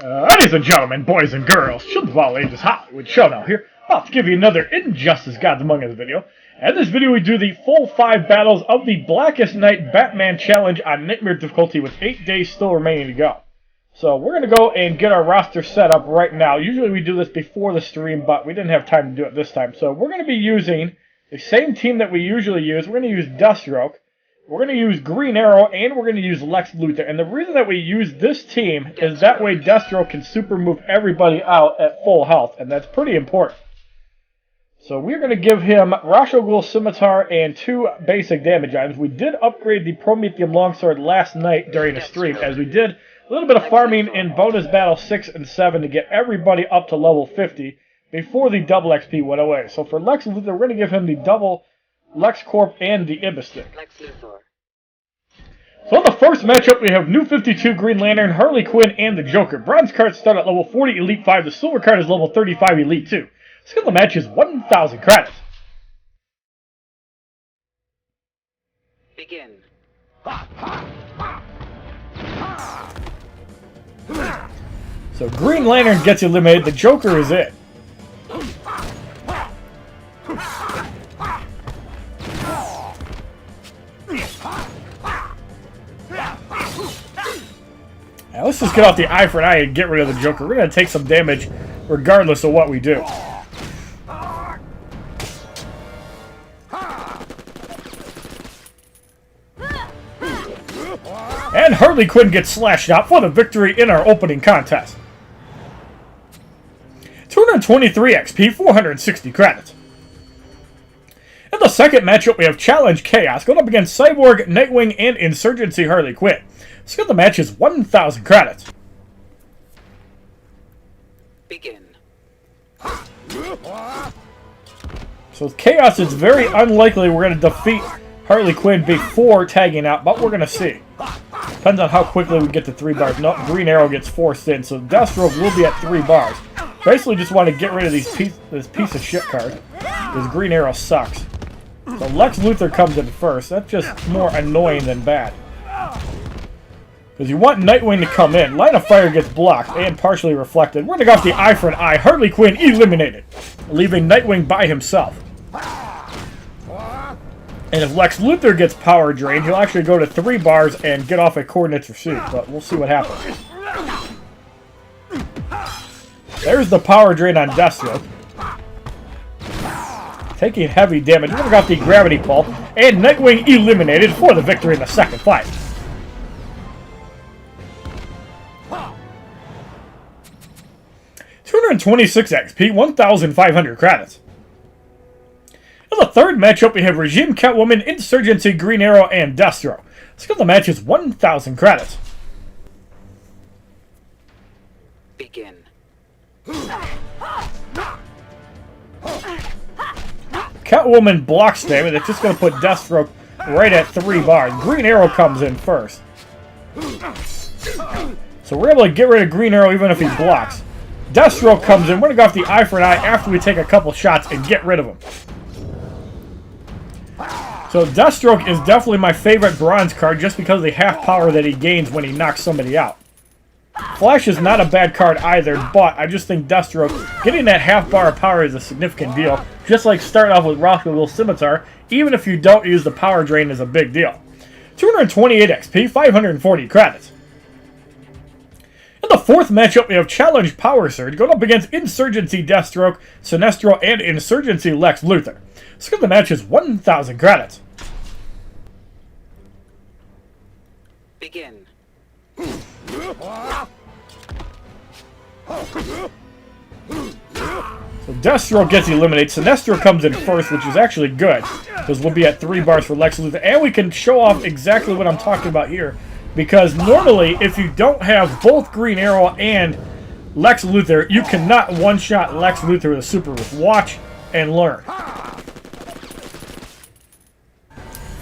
Ladies and gentlemen, boys and girls, children of all ages, HollywoodShono here, about to give you another Injustice Gods Among Us video. And in this video we do the full 5 battles of the Blackest Night Batman challenge on Nightmare difficulty with 8 days still remaining to go. So we're going to go and get our roster set up right now. Usually we do this before the stream, but we didn't have time to do it this time. So we're going to be using the same team that we usually use. We're going to use Deathstroke. We're going to use Green Arrow, and we're going to use Lex Luthor. And the reason that we use this team is that way Deathstroke can super move everybody out at full health, and that's pretty important. So we're going to give him Ra's al Ghul Scimitar and 2 basic damage items. We did upgrade the Prometheum Longsword last night during the stream, as we did a little bit of farming in bonus battle 6 and 7 to get everybody up to level 50 before the double XP went away. So for Lex Luthor, we're going to give him the double LexCorp and the Ibis Stick. So in the first matchup, we have New 52 Green Lantern, Harley Quinn, and the Joker. Bronze cards start at level 40, Elite 5. The silver card is level 35, Elite 2. Skill of the match is 1,000 credits. Begin. So Green Lantern gets eliminated, the Joker is it. Now let's just get off the eye for an eye and get rid of the Joker. We're going to take some damage regardless of what we do. And Harley Quinn gets slashed out for the victory in our opening contest. 223 XP, 460 credits. In the second matchup, we have Challenge Chaos going up against Cyborg, Nightwing, and Insurgency Harley Quinn. Skill of the match is 1,000 credits. Begin. So with Chaos, it's very unlikely we're going to defeat Harley Quinn before tagging out, but we're going to see. Depends on how quickly we get to 3 bars. No, Green Arrow gets forced in, so Deathstroke will be at 3 bars. Basically just want to get rid of this piece of shit card, because Green Arrow sucks. So Lex Luthor comes in first. That's just more annoying than bad. Because you want Nightwing to come in. Line of Fire gets blocked and partially reflected. We're going to go off the eye for an eye. Harley Quinn eliminated, leaving Nightwing by himself. And if Lex Luthor gets power drained, he'll actually go to 3 bars and get off a coordinates receipt. But we'll see what happens. There's the power drain on Deathstroke. Taking heavy damage. We're going to go off the gravity pull. And Nightwing eliminated for the victory in the second fight. $226 XP, 1,500 credits. In the third matchup, we have Regime Catwoman, Insurgency, Green Arrow, and Deathstroke. Skill of the match is 1,000 credits. Begin. Catwoman blocks damage. It's just going to put Deathstroke right at 3 bars. Green Arrow comes in first. So we're able to get rid of Green Arrow even if he blocks. Deathstroke comes in. We're going to go off the eye for an eye after we take a couple shots and get rid of him. So Deathstroke is definitely my favorite bronze card just because of the half power that he gains when he knocks somebody out. Flash is not a bad card either, but I just think Deathstroke, getting that half bar of power is a significant deal. Just like starting off with Ra's al Ghul Scimitar, even if you don't use the power drain is a big deal. 228 XP, 540 credits. In the fourth matchup, we have Challenge Power Surge going up against Insurgency Deathstroke, Sinestro, and Insurgency Lex Luthor. Skill of the match is 1,000 credits. Begin. So Deathstroke gets eliminated. Sinestro comes in first, which is actually good, because we'll be at 3 bars for Lex Luthor. And we can show off exactly what I'm talking about here. Because normally, if you don't have both Green Arrow and Lex Luthor, you cannot one-shot Lex Luthor with a super move. Watch and learn.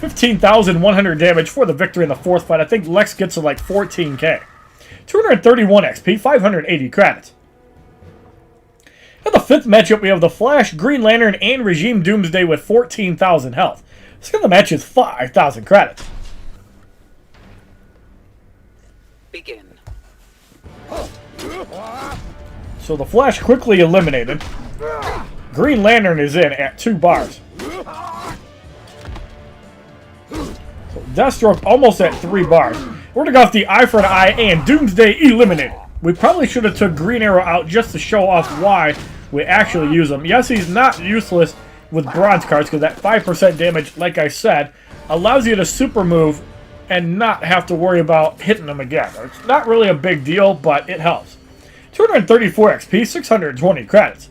15,100 damage for the victory in the fourth fight. I think Lex gets to like 14k. 231 XP, 580 credits. In the fifth matchup, we have the Flash, Green Lantern, and Regime Doomsday with 14,000 health. Skill of the match is 5,000 credits. Begin. So the Flash quickly eliminated. Green Lantern is in at 2 bars. So Deathstroke almost at 3 bars. We're going to go off the eye for an eye and Doomsday eliminated. We probably should have took Green Arrow out just to show off why we actually use him. Yes, he's not useless with bronze cards because that 5% damage, like I said, allows you to super move and not have to worry about hitting them again. It's not really a big deal, but it helps. 234 XP, 620 credits.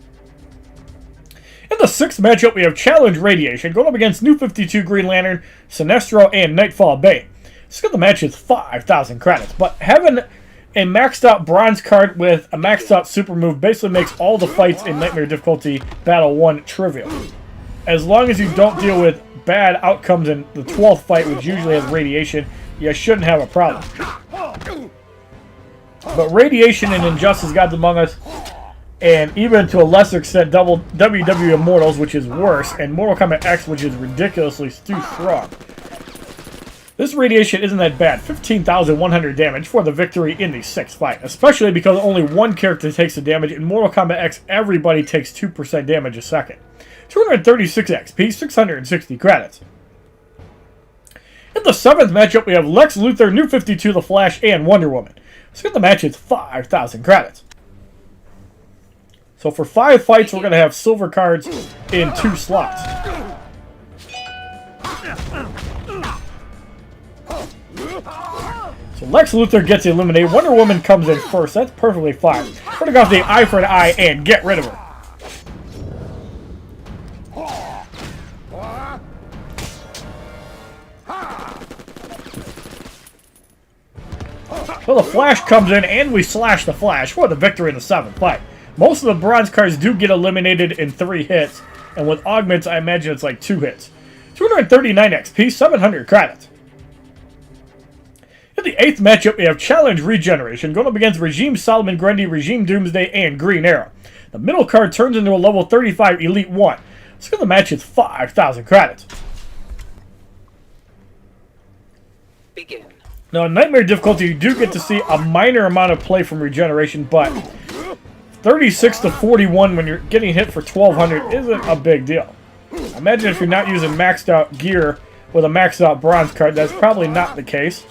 In the 6th matchup, we have Challenge Radiation going up against New 52 Green Lantern, Sinestro, and Nightfall Bane. So the match is 5,000 credits, but having a maxed out bronze card with a maxed out super move basically makes all the fights in Nightmare Difficulty Battle 1 trivial. As long as you don't deal with bad outcomes in the 12th fight, which usually has radiation, you shouldn't have a problem. But Radiation and Injustice Gods Among Us, and even to a lesser extent WWE Immortals, which is worse, and Mortal Kombat X, which is ridiculously too strong. This Radiation isn't that bad. 15,100 damage for the victory in the 6th fight, especially because only one character takes the damage. In Mortal Kombat X, everybody takes 2% damage a second. 236 XP, 660 credits. In the 7th matchup, we have Lex Luthor, New 52, The Flash, and Wonder Woman. Let's get the match, it's 5,000 credits. So for 5 fights, we're going to have silver cards in 2 slots. So Lex Luthor gets eliminated. Wonder Woman comes in first. That's perfectly fine. We're going to go off the eye for an eye and get rid of her. So the Flash comes in and we slash the Flash for the victory in the 7th fight. Most of the bronze cards do get eliminated in 3 hits. And with augments, I imagine it's like 2 hits. 239 XP, 700 credits. In the 8th matchup, we have Challenge Regeneration going up against Regime Solomon Grundy, Regime Doomsday, and Green Arrow. The middle card turns into a level 35 Elite 1. So the match is 5,000 credits. Begin. Now, in Nightmare Difficulty, you do get to see a minor amount of play from Regeneration, but 36 to 41 when you're getting hit for 1,200 isn't a big deal. Imagine if you're not using maxed out gear with a maxed out bronze card, that's probably not the case.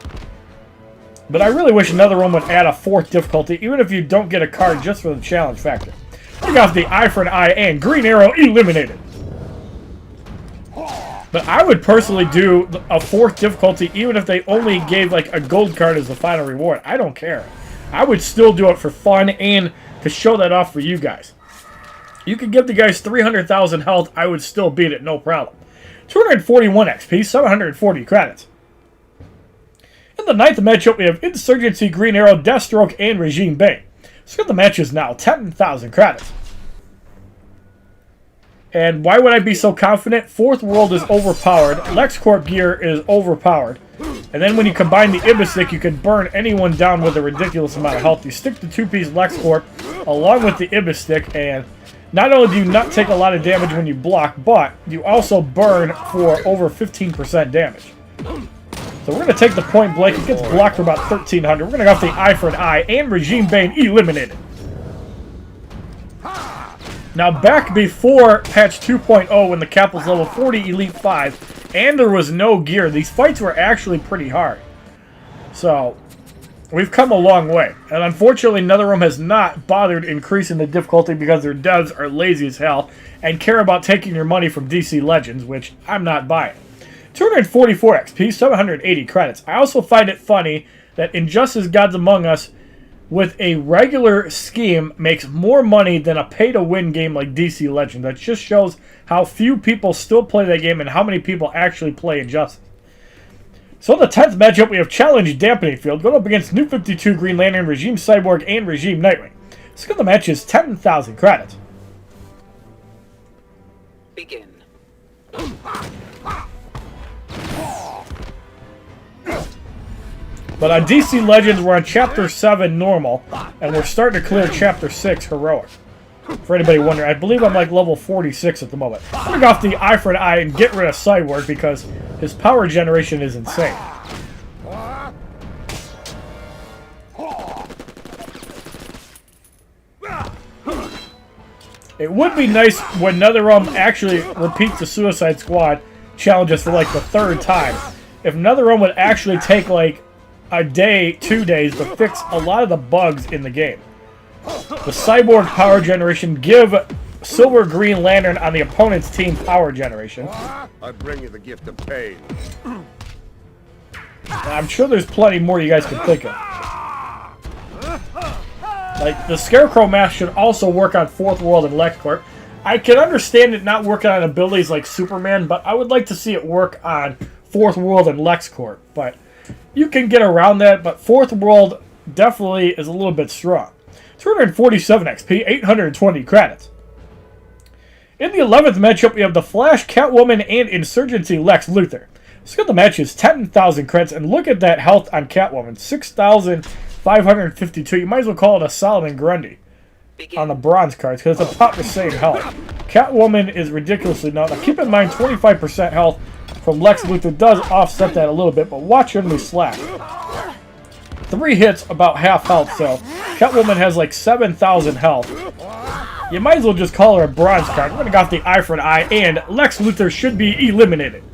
But I really wish another one would add a 4th difficulty, even if you don't get a card just for the challenge factor. We got the eye for an eye and Green Arrow eliminated. But I would personally do a 4th difficulty even if they only gave like a gold card as the final reward. I don't care. I would still do it for fun and to show that off for you guys. You could give the guys 300,000 health, I would still beat it, no problem. 241 XP, 740 credits. In the 9th matchup, we have Insurgency, Green Arrow, Deathstroke, and Regime Bane. So the match is now 10,000 credits. And why would I be so confident? 4th World is overpowered. LexCorp gear is overpowered. And then when you combine the Ibistic, you can burn anyone down with a ridiculous amount of health. You stick the 2-piece LexCorp along with the Ibistic, and not only do you not take a lot of damage when you block, but you also burn for over 15% damage. So we're going to take the point blank. It gets blocked for about 1,300. We're going to go off the eye for an eye, and Regime Bane eliminated. Now, back before patch 2.0, when the cap was level 40 Elite 5, and there was no gear, these fights were actually pretty hard. So, we've come a long way. And unfortunately, NetherRealm has not bothered increasing the difficulty because their devs are lazy as hell and care about taking your money from DC Legends, which I'm not buying. 244 XP, 780 credits. I also find it funny that Injustice Gods Among Us with a regular scheme makes more money than a pay-to-win game like DC Legends. That just shows how few people still play that game and how many people actually play Injustice. So in the 10th matchup, we have Challenge Dampening Field going up against New 52 Green Lantern, Regime Cyborg, and Regime Nightwing. So the match is 10,000 credits. Begin. But on DC Legends, we're on Chapter 7 Normal, and we're starting to clear Chapter 6 Heroic. For anybody wondering, I believe I'm like level 46 at the moment. I'm going to go off the eye for an eye and get rid of Cyborg because his power generation is insane. It would be nice when NetherRealm actually repeats the Suicide Squad challenges for like the 3rd time. If NetherRealm would actually take like a day, 2 days to fix a lot of the bugs in the game. The Cyborg power generation, give Silver Green Lantern on the opponent's team power generation. I bring you the gift of pain. I'm sure there's plenty more you guys can think of. Like, the Scarecrow mask should also work on Fourth World and LexCorp. I can understand it not working on abilities like Superman, but I would like to see it work on Fourth World and LexCorp. But you can get around that, but Fourth World definitely is a little bit strong. 247 XP, 820 credits. In the 11th matchup, we have the Flash, Catwoman, and Insurgency Lex Luthor. Let's get the matches, 10,000 credits, and look at that health on Catwoman, 6,552. You might as well call it a Solomon Grundy on the bronze cards, because it's about the same health. Catwoman is ridiculously low. Now keep in mind, 25% health from Lex Luthor does offset that a little bit, but watch her enemy slash. 3 hits, about half health, so Catwoman has like 7,000 health. You might as well just call her a bronze card. We're going to go off the eye for an eye, and Lex Luthor should be eliminated.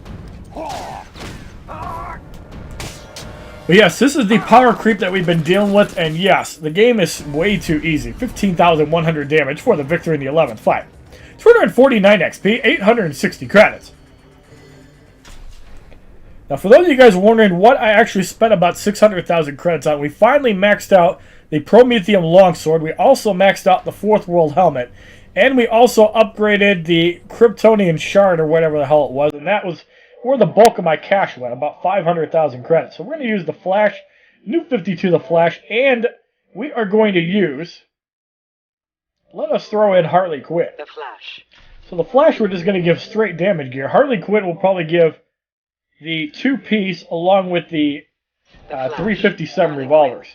But yes, this is the power creep that we've been dealing with, and yes, the game is way too easy. 15,100 damage for the victory in the 11th fight. 249 XP, 860 credits. Now, for those of you guys wondering what I actually spent about 600,000 credits on, we finally maxed out the Prometheum Longsword. We also maxed out the Fourth World Helmet. And we also upgraded the Kryptonian Shard, or whatever the hell it was. And that was where the bulk of my cash went, about 500,000 credits. So we're going to use the Flash, New 52 the Flash, and we are going to use... Let us throw in Harley Quinn. The Flash. So the Flash, we're just going to give straight damage gear. Harley Quinn will probably give the 2-piece along with the 357 revolvers.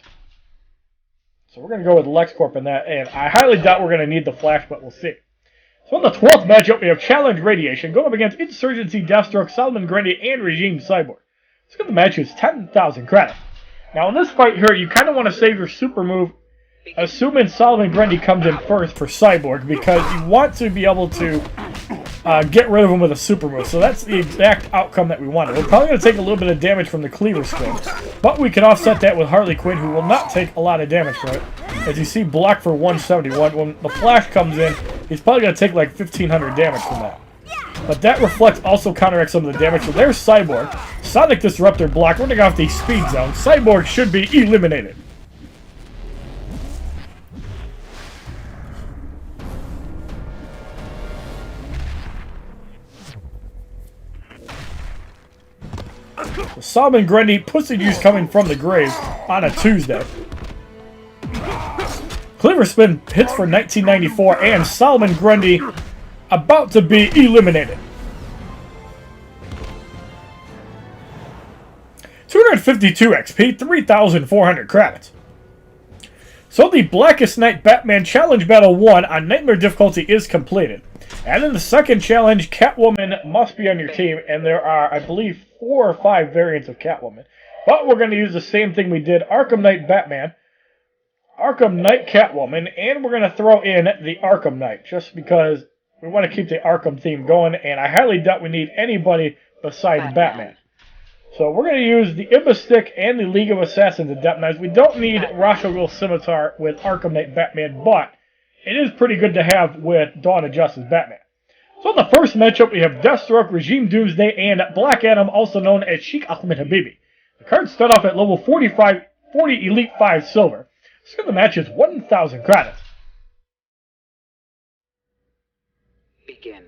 So we're going to go with LexCorp in that, and I highly doubt we're going to need the Flash, but we'll see. So in the 12th matchup, we have Challenge Radiation going up against Insurgency, Deathstroke, Solomon Grundy, and Regime Cyborg. Let's get the match is 10,000 credits. Now in this fight here, you kind of want to save your super move, assuming Solomon Grundy comes in first for Cyborg, because you want to be able to get rid of him with a super move. So that's the exact outcome that we wanted. We're probably going to take a little bit of damage from the Cleaver Spin, but we can offset that with Harley Quinn, who will not take a lot of damage from it. As you see, block for 171. When the Flash comes in, he's probably going to take like 1,500 damage from that. But that Reflect also counteracts some of the damage. So there's Cyborg. Sonic Disruptor block. We're going to go off the Speed Zone. Cyborg should be eliminated. So Solomon Grundy, Pussy Juice coming from the grave on a Tuesday. Cleaver Spin hits for 1994, and Solomon Grundy about to be eliminated. 252 XP, 3,400 credits. So the Blackest Night Batman Challenge Battle 1 on Nightmare difficulty is completed. And in the second challenge, Catwoman must be on your team, and there are, I believe, 4 or 5 variants of Catwoman. But we're going to use the same thing we did, Arkham Knight Batman, Arkham Knight Catwoman, and we're going to throw in the Arkham Knight, just because we want to keep the Arkham theme going, and I highly doubt we need anybody besides Batman. So we're going to use the Imba and the League of Assassins and Death Knights. We don't need Ra's al Ghul Scimitar with Arkham Knight Batman, but it is pretty good to have with Dawn of Justice Batman. So in the first matchup, we have Deathstroke, Regime Doomsday, and Black Adam, also known as Sheikh Ahmed Habibi. The cards start off at level 40 Elite 5 Silver. So the match is 1,000 credits. Begin.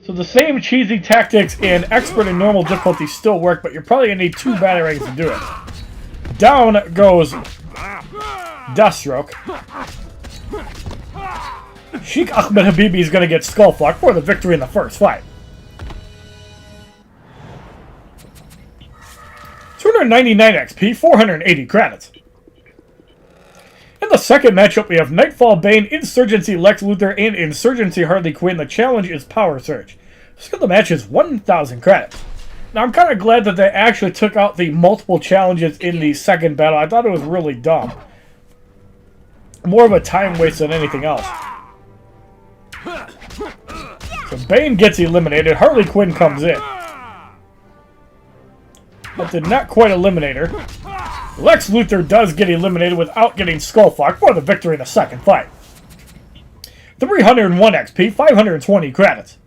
So the same cheesy tactics in Expert and Normal difficulty still work, but you're probably going to need 2 batarangs to do it. Down goes Deathstroke. Sheikh Ahmed Habibi is going to get Skullfuck for the victory in the first fight. 299 XP, 480 credits. In the second matchup, we have Nightfall Bane, Insurgency Lex Luthor, and Insurgency Harley Quinn. The challenge is Power Surge. So the match is 1,000 credits. Now, I'm kind of glad that they actually took out the multiple challenges in the second battle. I thought it was really dumb. More of a time waste than anything else. Bane gets eliminated. Harley Quinn comes in. But did not quite eliminate her. Lex Luthor does get eliminated without getting skull-fucked for the victory in the second fight. 301 XP, 520 credits.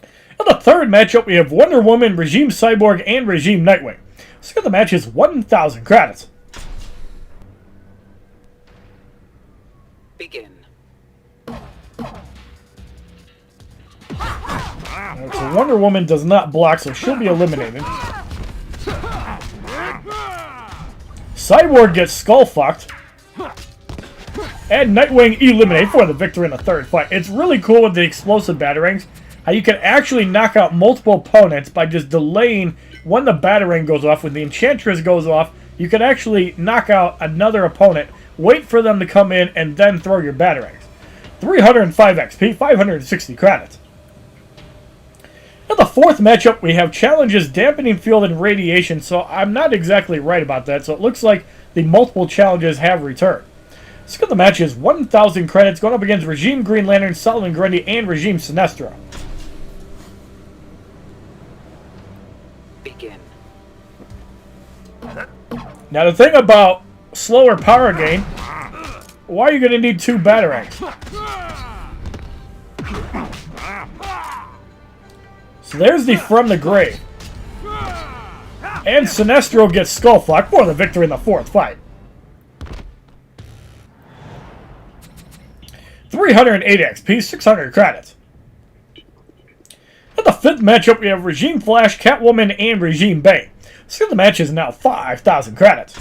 In the third matchup, we have Wonder Woman, Regime Cyborg, and Regime Nightwing. So the match is 1,000 credits. Begin. Right, so Wonder Woman does not block, so she'll be eliminated. Cyborg gets skull-fucked. And Nightwing eliminated for the victory in the third fight. It's really cool with the explosive batarangs, how you can actually knock out multiple opponents by just delaying when the batarang goes off. When the Enchantress goes off, you can actually knock out another opponent, wait for them to come in, and then throw your batarangs. 305 XP, 560 credits. In the fourth matchup, we have challenges Dampening Field and Radiation, so I'm not exactly right about that, so it looks like the multiple challenges have returned. So the match is 1,000 credits, going up against Regime Green Lantern, Solomon Grundy, and Regime Sinestro. Begin. Now the thing about slower power gain, why are you going to need two batarangs? So there's the From the Grave. And Sinestro gets skull-fucked for the victory in the fourth fight. 308 XP, 600 credits. In the fifth matchup, we have Regime Flash, Catwoman, and Regime Bane. So the match is now 5,000 credits.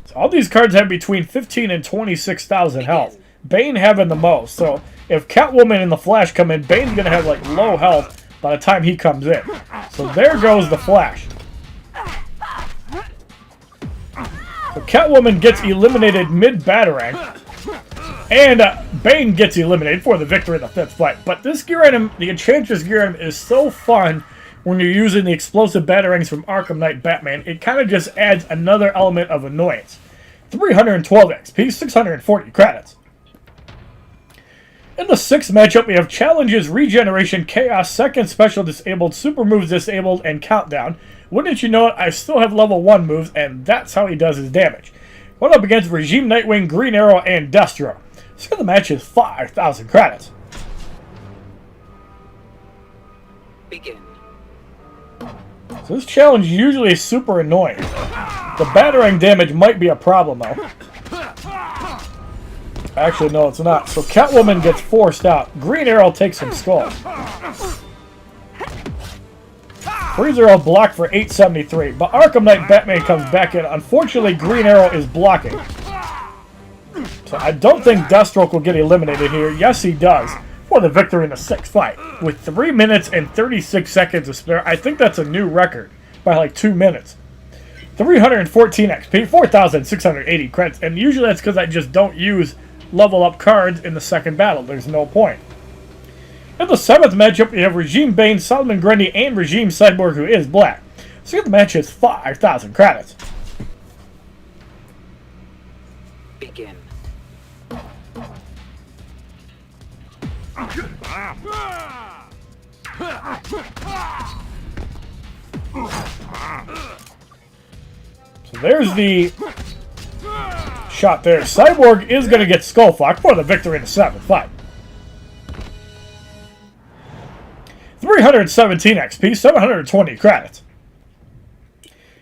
So all these cards have between 15 and 26,000 health. Bane having the most. So if Catwoman and the Flash come in, Bane's going to have like low health by the time he comes in. So there goes the Flash. So Catwoman gets eliminated mid-batarang. And Bane gets eliminated for the victory in the fifth fight. But this gear item, the Enchantress gear item, is so fun when you're using the explosive batarangs from Arkham Knight Batman. It kind of just adds another element of annoyance. 312 XP, 640 credits. In the sixth matchup, we have Challenges, Regeneration, Chaos, Second Special Disabled, Super Moves Disabled, and Countdown. Wouldn't you know it, I still have level 1 moves, and that's how he does his damage. Going up against Regime Nightwing, Green Arrow, and Destro. So the match is 5,000 credits. Begin. So this challenge usually is super annoying. The batarang damage might be a problem, though. Actually, no, it's not. So Catwoman gets forced out. Green Arrow takes some skulls. Freeze Arrow blocked for 873, but Arkham Knight Batman comes back in. Unfortunately, Green Arrow is blocking. So I don't think Deathstroke will get eliminated here. Yes, he does. For the victory in the sixth fight. With 3 minutes and 36 seconds to spare. I think that's a new record by like 2 minutes. 314 XP, 4,680 credits. And usually that's because I just don't use level up cards in the second battle. There's no point. In the seventh matchup, we have Regime Bane, Solomon Grundy, and Regime Cyborg, who is black. So the match is 5,000 credits. Begin. So there's the shot there. Cyborg is going to get skull-fucked for the victory in the seventh fight. 317 XP, 720 credits.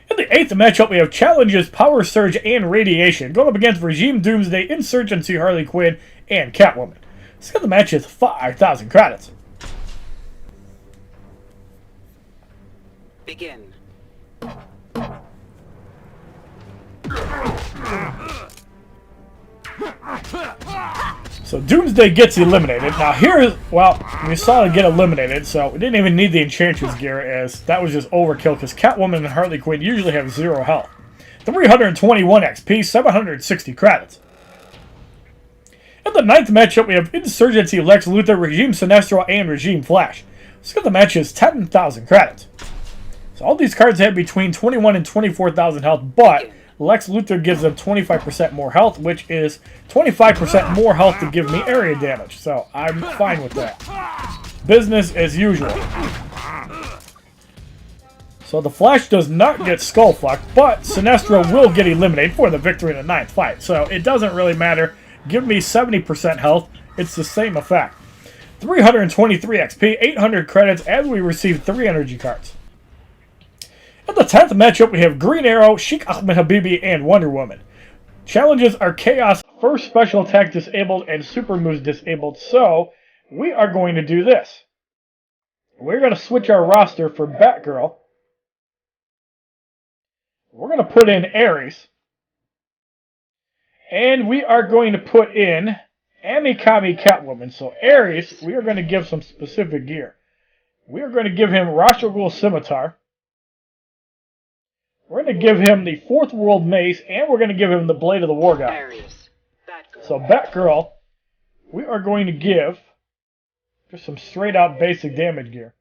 In the eighth matchup, we have Challenges, Power Surge, and Radiation, going up against Regime Doomsday, Insurgency, Harley Quinn, and Catwoman. So the match is 5,000 credits. Begin. So Doomsday gets eliminated. Now here's, well, we saw it get eliminated, so we didn't even need the Enchantress gear, as that was just overkill, because Catwoman and Harley Quinn usually have 0 health. 321 XP, 760 credits. In the ninth matchup, we have Insurgency, Lex Luthor, Regime Sinestro, and Regime Flash. So the match is 10,000 credits. So all these cards have between 21 and 24,000 health, but Lex Luthor gives them 25% more health, which is 25% more health to give me area damage. So I'm fine with that. business as usual. So the Flash does not get skull fucked, but Sinestro will get eliminated for the victory in the 9th fight. So it doesn't really matter. Give me 70% health. It's the same effect. 323 XP, 800 credits, and we receive 3 energy cards. In the 10th matchup, we have Green Arrow, Sheikh Ahmed Habibi, and Wonder Woman. Challenges are Chaos, first special attack disabled, and super moves disabled. So we are going to do this. We're going to switch our roster for Batgirl. We're going to put in Ares. And we are going to put in Amikami Catwoman. So Ares, we are going to give some specific gear. We are going to give him Ra's al Ghul Scimitar. We're going to give him the Fourth World Mace, and we're going to give him the Blade of the War God. So Batgirl, we are going to give just some straight out basic damage gear.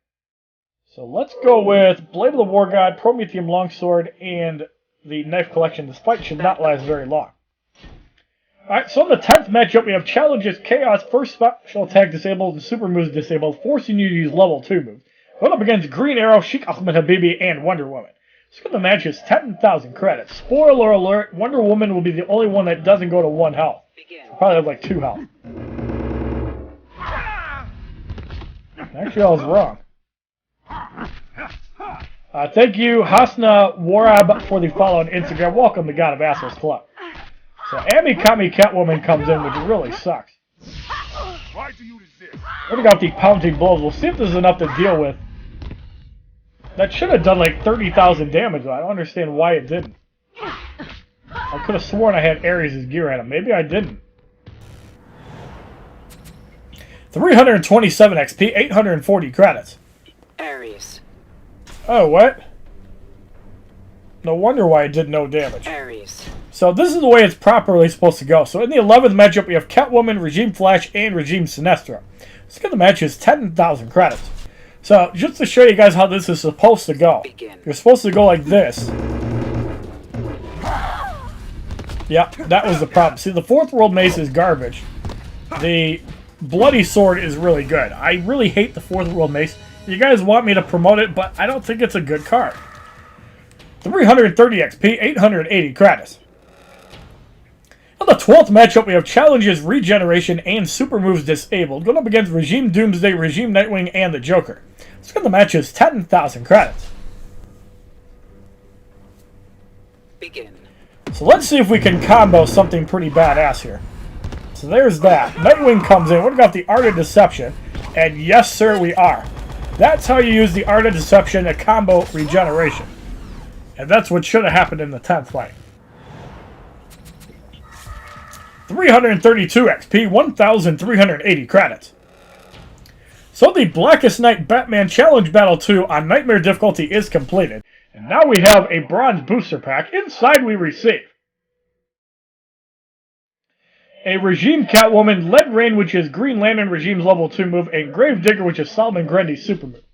So let's go with Blade of the War God, Prometheum Longsword, and the Knife Collection. This fight should not last very long. Alright, so in the 10th matchup, we have Challenges Chaos, first special attack disabled, and super moves disabled, forcing you to use level 2 moves. Going up against Green Arrow, Sheikh Ahmed Habibi, and Wonder Woman. So the match is 10,000 credits. Spoiler alert, Wonder Woman will be the only one that doesn't go to 1 health. She'll probably have like 2 health. Actually, I was wrong. Thank you, Hasna Warab, for the follow on Instagram. Welcome to God of Assholes Club. So Amikami Catwoman comes in, which really sucks. We're going to go with the pounding blows. We'll see if this is enough to deal with. That should have done like 30,000 damage, though. I don't understand why it didn't. I could have sworn I had Ares' gear at him. Maybe I didn't. 327 XP, 840 credits. Ares. Oh, what? No wonder why it did no damage. Ares. So this is the way it's properly supposed to go. So in the 11th matchup, we have Catwoman, Regime Flash, and Regime Sinestro. Let's get the match is 10,000 credits. So, just to show you guys how this is supposed to go. You're supposed to go like this. Yep, that was the problem. See, the Fourth World Mace is garbage. The Bloody Sword is really good. I really hate the Fourth World Mace. You guys want me to promote it, but I don't think it's a good card. 330 XP, 880 credits. In the 12th matchup, we have Challenges, Regeneration, and Super Moves Disabled. Going up against Regime Doomsday, Regime Nightwing, and the Joker. Let's get the match is 10,000 credits. Begin. So let's see if we can combo something pretty badass here. So there's that. Nightwing comes in. We've got the Art of Deception. And yes, sir, we are. That's how you use the Art of Deception to combo Regeneration. And that's what should have happened in the 10th fight. 332 XP, 1,380 credits. So the Blackest Night Batman Challenge Battle 2 on Nightmare difficulty is completed. And now we have a bronze booster pack. Inside we receive a Regime Catwoman, Lead Rain, which is Green Lantern Regime's level 2 move, and Gravedigger, which is Solomon Grundy's super move.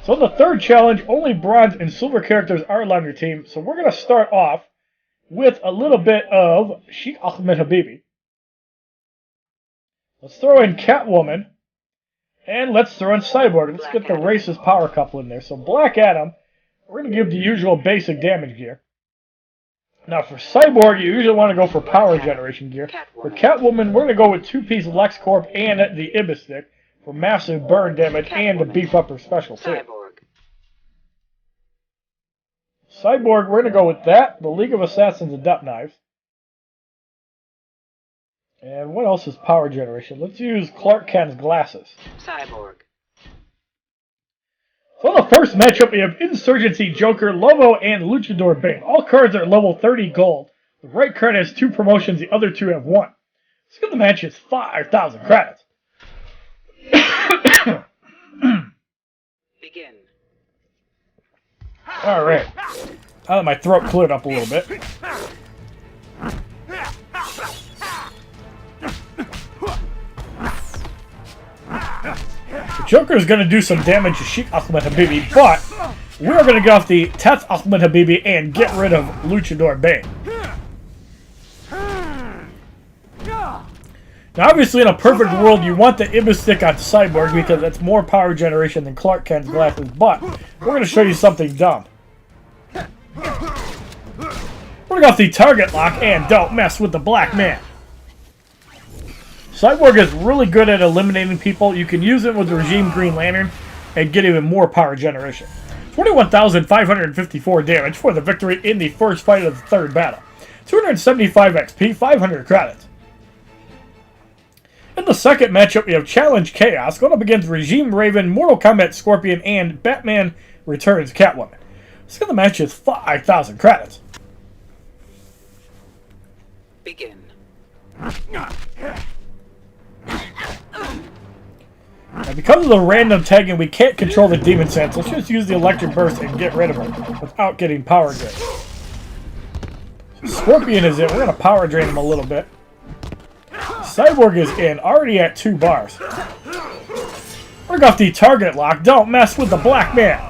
So the third challenge, only bronze and silver characters are allowed on your team. So we're going to start off with a little bit of Sheikh Ahmed Habibi. Let's throw in Catwoman. And let's throw in Cyborg. Let's get the racist power couple in there. So Black Adam, we're going to give the usual basic damage gear. Now for Cyborg, you usually want to go for power generation gear. For Catwoman, we're going to go with 2-piece LexCorp and the Ibis Stick for massive burn damage and to beef up her special too. Cyborg, we're going to go with that, the League of Assassins Adept Knives. And what else is power generation? Let's use Clark Kent's glasses. Cyborg. So the first matchup, we have Insurgency, Joker, Lobo, and Luchador Bane. All cards are level 30 gold. The right card has 2 promotions, the other 2 have 1. Let's get the match is 5,000 credits. Begin. Alright. Now that my throat cleared up a little bit. The Joker is going to do some damage to Sheikh Ahmed Habibi, but we're going to get off the Teth Ahmed Habibi and get rid of Luchador Bane. Now, obviously, in a perfect world, you want the Ibis stick on Cyborg because that's more power generation than Clark Kent's glasses, but we're going to show you something dumb. We're going to go off the target lock and don't mess with the black man. Cyborg is really good at eliminating people. You can use it with Regime Green Lantern and get even more power generation. 21,554 damage for the victory in the first fight of the third battle. 275 XP, 500 credits. In the second matchup, we have Challenge Chaos going up against Regime Raven, Mortal Kombat Scorpion, and Batman Returns Catwoman. So the match is 5,000 credits. Begin. Now, because of the random tagging, we can't control the Demon Sense. Let's just use the Electric Burst and get rid of him without getting power drained. Scorpion is in. We're going to power drain him a little bit. Cyborg is in, already at 2 bars. We're going off the target lock. Don't mess with the black man.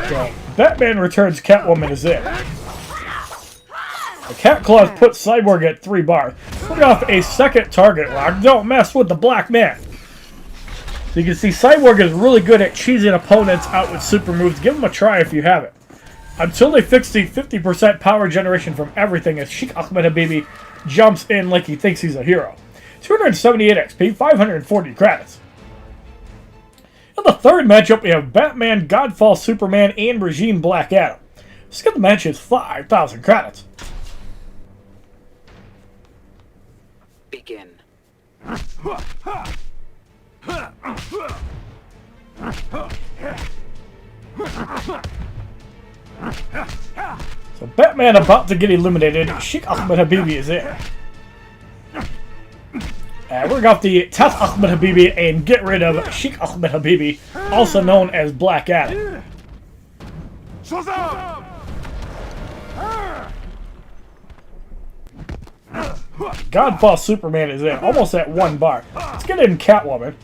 So, Batman Returns Catwoman is in. The Cat Claws put Cyborg at 3 bars. We're going off a second target lock. Don't mess with the black man. So you can see Cyborg is really good at cheesing opponents out with super moves. Give them a try if you haven't. Until they fix the 50% power generation from everything as Sheikh Ahmed Habibi jumps in like he thinks he's a hero. 278 XP, 540 credits. In the third matchup, we have Batman, Godfall Superman, and Regime Black Adam. Skip the match is 5,000 credits. Begin. So Batman about to get eliminated. Sheikh Ahmed Habibi is in. We're going off the Taf Ahmed Habibi and get rid of Sheikh Ahmed Habibi, also known as Black Adam. Godfall Superman is in, almost at 1 bar. Let's get in Catwoman.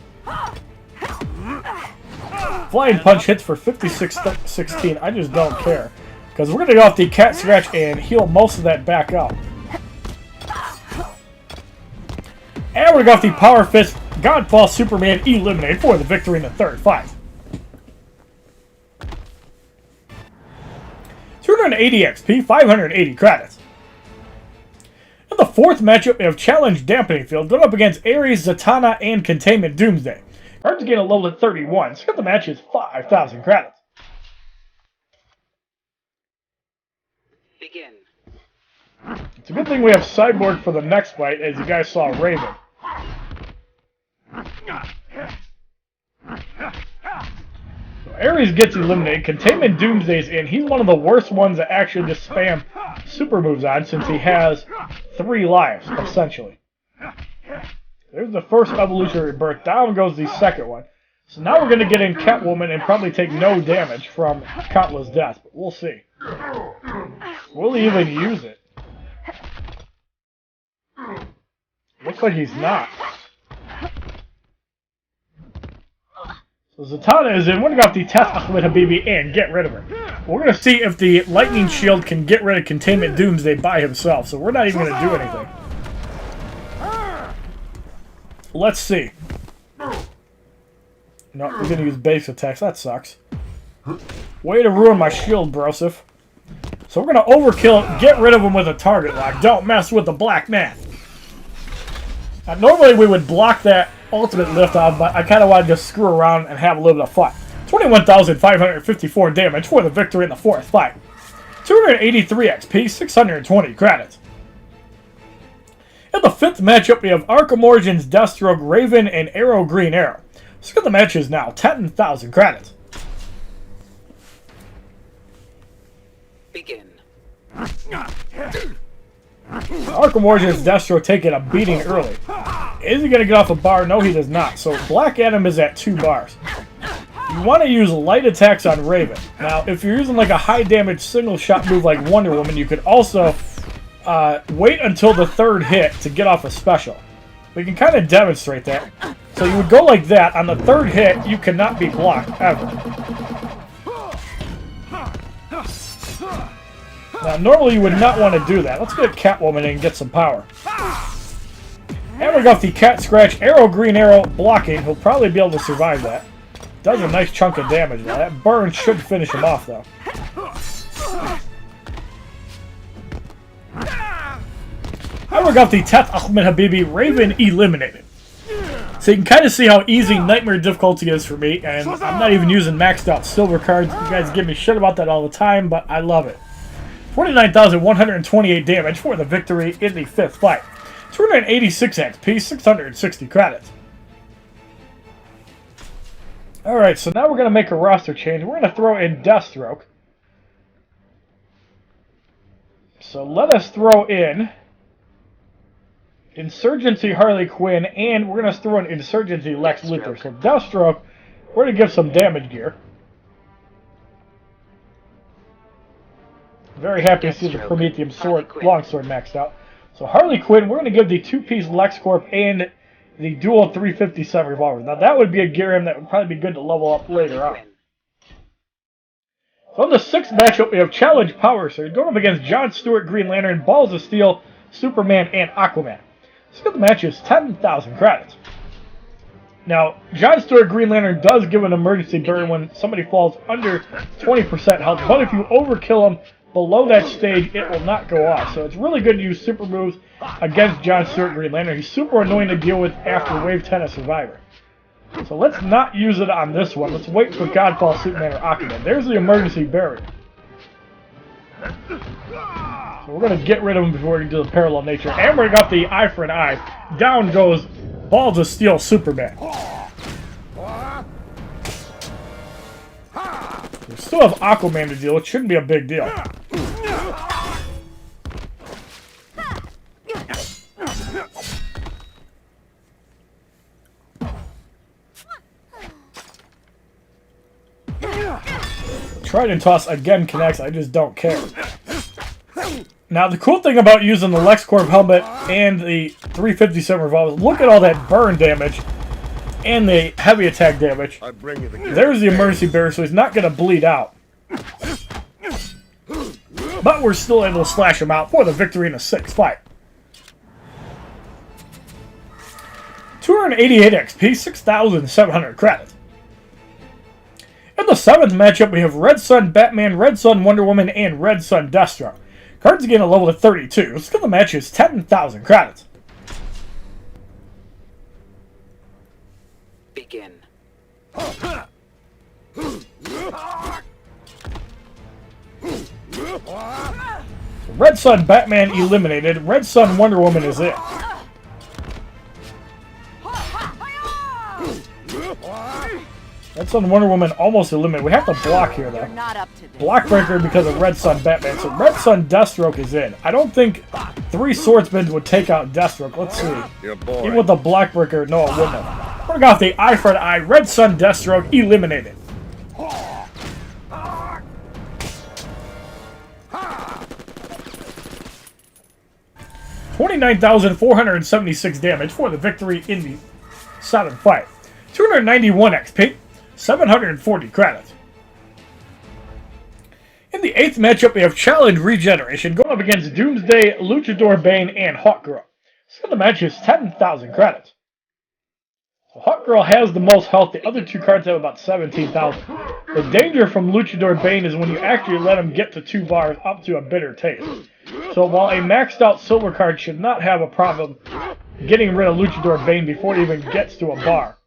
Flying Punch hits for 56-16. I just don't care. Because we're going to go off the Cat Scratch and heal most of that back up. And we're going to go off the Power Fist. Godfall Superman eliminated for the victory in the third fight. 280 XP, 580 credits. In the fourth matchup, we have Challenge Dampening Field going up against Ares, Zatanna, and Containment Doomsday. Cards gain a level at 31, so the match is 5,000 credits. Begin. It's a good thing we have Cyborg for the next fight, as you guys saw Raven. So Ares gets eliminated. Containment Doomsday's in. He's one of the worst ones that actually just spam super moves on, since he has 3 lives, essentially. There's the first evolutionary birth. Down goes the second one. So now we're going to get in Catwoman and probably take no damage from Countless Deaths, but we'll see. Will he even use it? Looks like he's not. So Zatanna is in. We're going to go off the Taf Ahmed Habibi and get rid of her. We're going to see if the Lightning Shield can get rid of Containment Doomsday by himself, so we're not even going to do anything. Let's see. No, we're going to use base attacks. That sucks. Way to ruin my shield, Broseph. So we're going to overkill, get rid of him with a target lock. Don't mess with the black man. Now, normally we would block that ultimate lift off, but I kind of wanted to screw around and have a little bit of fun. 21,554 damage for the victory in the fourth fight. 283 XP, 620 credits. In the fifth matchup, we have Arkham Origins, Deathstroke, Raven, and Arrow Green Arrow. So the match is now 10,000 credits. Begin. Arkham Origins, Deathstroke taking a beating early. Is he going to get off a bar? No, he does not. So Black Adam is at 2 bars. You want to use light attacks on Raven. Now, if you're using like a high damage single shot move like Wonder Woman, you could also wait until the third hit to get off a special. We can kind of demonstrate that. So you would go like that. On the third hit, you cannot be blocked, ever. Now, normally you would not want to do that. Let's get Catwoman in and get some power. And we got the Cat Scratch Arrow, Green Arrow blocking. He'll probably be able to survive that. Does a nice chunk of damage now. That burn should finish him off, though. And we got the Teth Ahmed Habibi Raven eliminated. So you can kind of see how easy Nightmare difficulty is for me, and I'm not even using maxed out silver cards. You guys give me shit about that all the time, but I love it. 49,128 damage for the victory in the 5th fight. 286 XP, 660 credits. Alright, so now we're going to make a roster change. We're going to throw in Deathstroke. So let us throw in Insurgency Harley Quinn, and we're going to throw in Insurgency Lex Luthor. So Deathstroke, we're going to give some damage gear. Very happy to see the Prometheum sword, longsword maxed out. So Harley Quinn, we're going to give the 2-piece LexCorp and the dual 357 revolvers. Now that would be a gear item that would probably be good to level up later on. So in the 6th matchup, we have Challenge Power Surge going up against John Stewart, Green Lantern, Balls of Steel, Superman, and Aquaman. So the match is 10,000 credits. Now, John Stewart, Green Lantern does give an emergency burn when somebody falls under 20% health, but if you overkill them below that stage, it will not go off. So it's really good to use super moves against John Stewart, Green Lantern. He's super annoying to deal with after Wave 10 of Survivor. So let's not use it on this one. Let's wait for Godfall, Superman, or Aquaman. There's the emergency barrier. So we're going to get rid of him before we do the parallel nature. And we got the eye for an eye. Down goes Balls of Steel, Superman. We still have Aquaman to deal with. Shouldn't be a big deal. Trident Toss again connects. I just don't care. Now, the cool thing about using the LexCorp helmet and the 357 revolver, look at all that burn damage and the heavy attack damage. There's the emergency barrier, so he's not going to bleed out. But we're still able to slash him out for the victory in the 6th fight. 288 XP, 6,700 credits. In the 7th matchup, we have Red Sun Batman, Red Sun Wonder Woman, and Red Sun Deathstroke. Cards again a level to 32. Skill of the match is 10,000 credits. Begin. Red Sun Batman eliminated. Red Sun Wonder Woman is in. Red Sun Wonder Woman almost eliminated. We have to block here, though. Block breaker because of Red Sun Batman. So Red Sun Deathstroke is in. I don't think 3 swordsmen would take out Deathstroke. Let's see. Even with the block breaker, no, it wouldn't have. We're got the eye for an eye. Red Sun Deathstroke eliminated. $29,476 damage for the victory in the 7th fight. 291 XP. 740 credits. In the 8th matchup, we have Challenge Regeneration going up against Doomsday, Luchador Bane, and Hawkgirl. So the match is 10,000 credits. So Hawkgirl has the most health. The other 2 cards have about 17,000. The danger from Luchador Bane is when you actually let him get to 2 bars up to a bitter taste. So while a maxed out silver card should not have a problem getting rid of Luchador Bane before it even gets to a bar,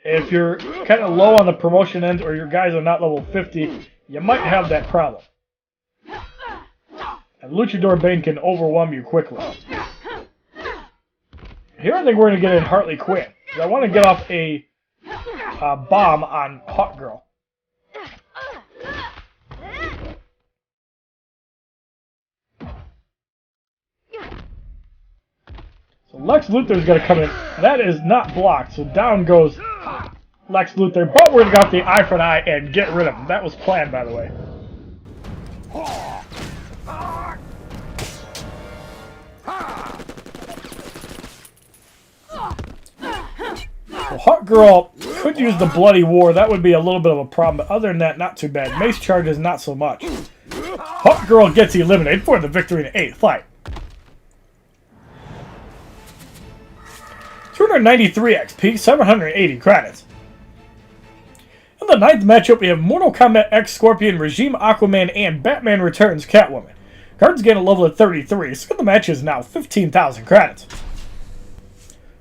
if you're kind of low on the promotion end or your guys are not level 50, you might have that problem. And Luchador Bane can overwhelm you quickly. Here I think we're going to get in Harley Quinn. I want to get off a bomb on Hawkgirl. So Lex Luthor's going to come in. That is not blocked, so down goes Lex Luthor, but we're going to go off the eye for an eye and get rid of him. That was planned, by the way. So Hawkgirl could use the Bloody War. That would be a little bit of a problem, but other than that, not too bad. Mace charges, not so much. Hawkgirl gets eliminated for the victory in the 8th fight. 293 XP, 780 credits. In the 9th matchup, we have Mortal Kombat X Scorpion, Regime Aquaman, and Batman Returns Catwoman. Cards gain a level of 33, so the match is now 15,000 credits.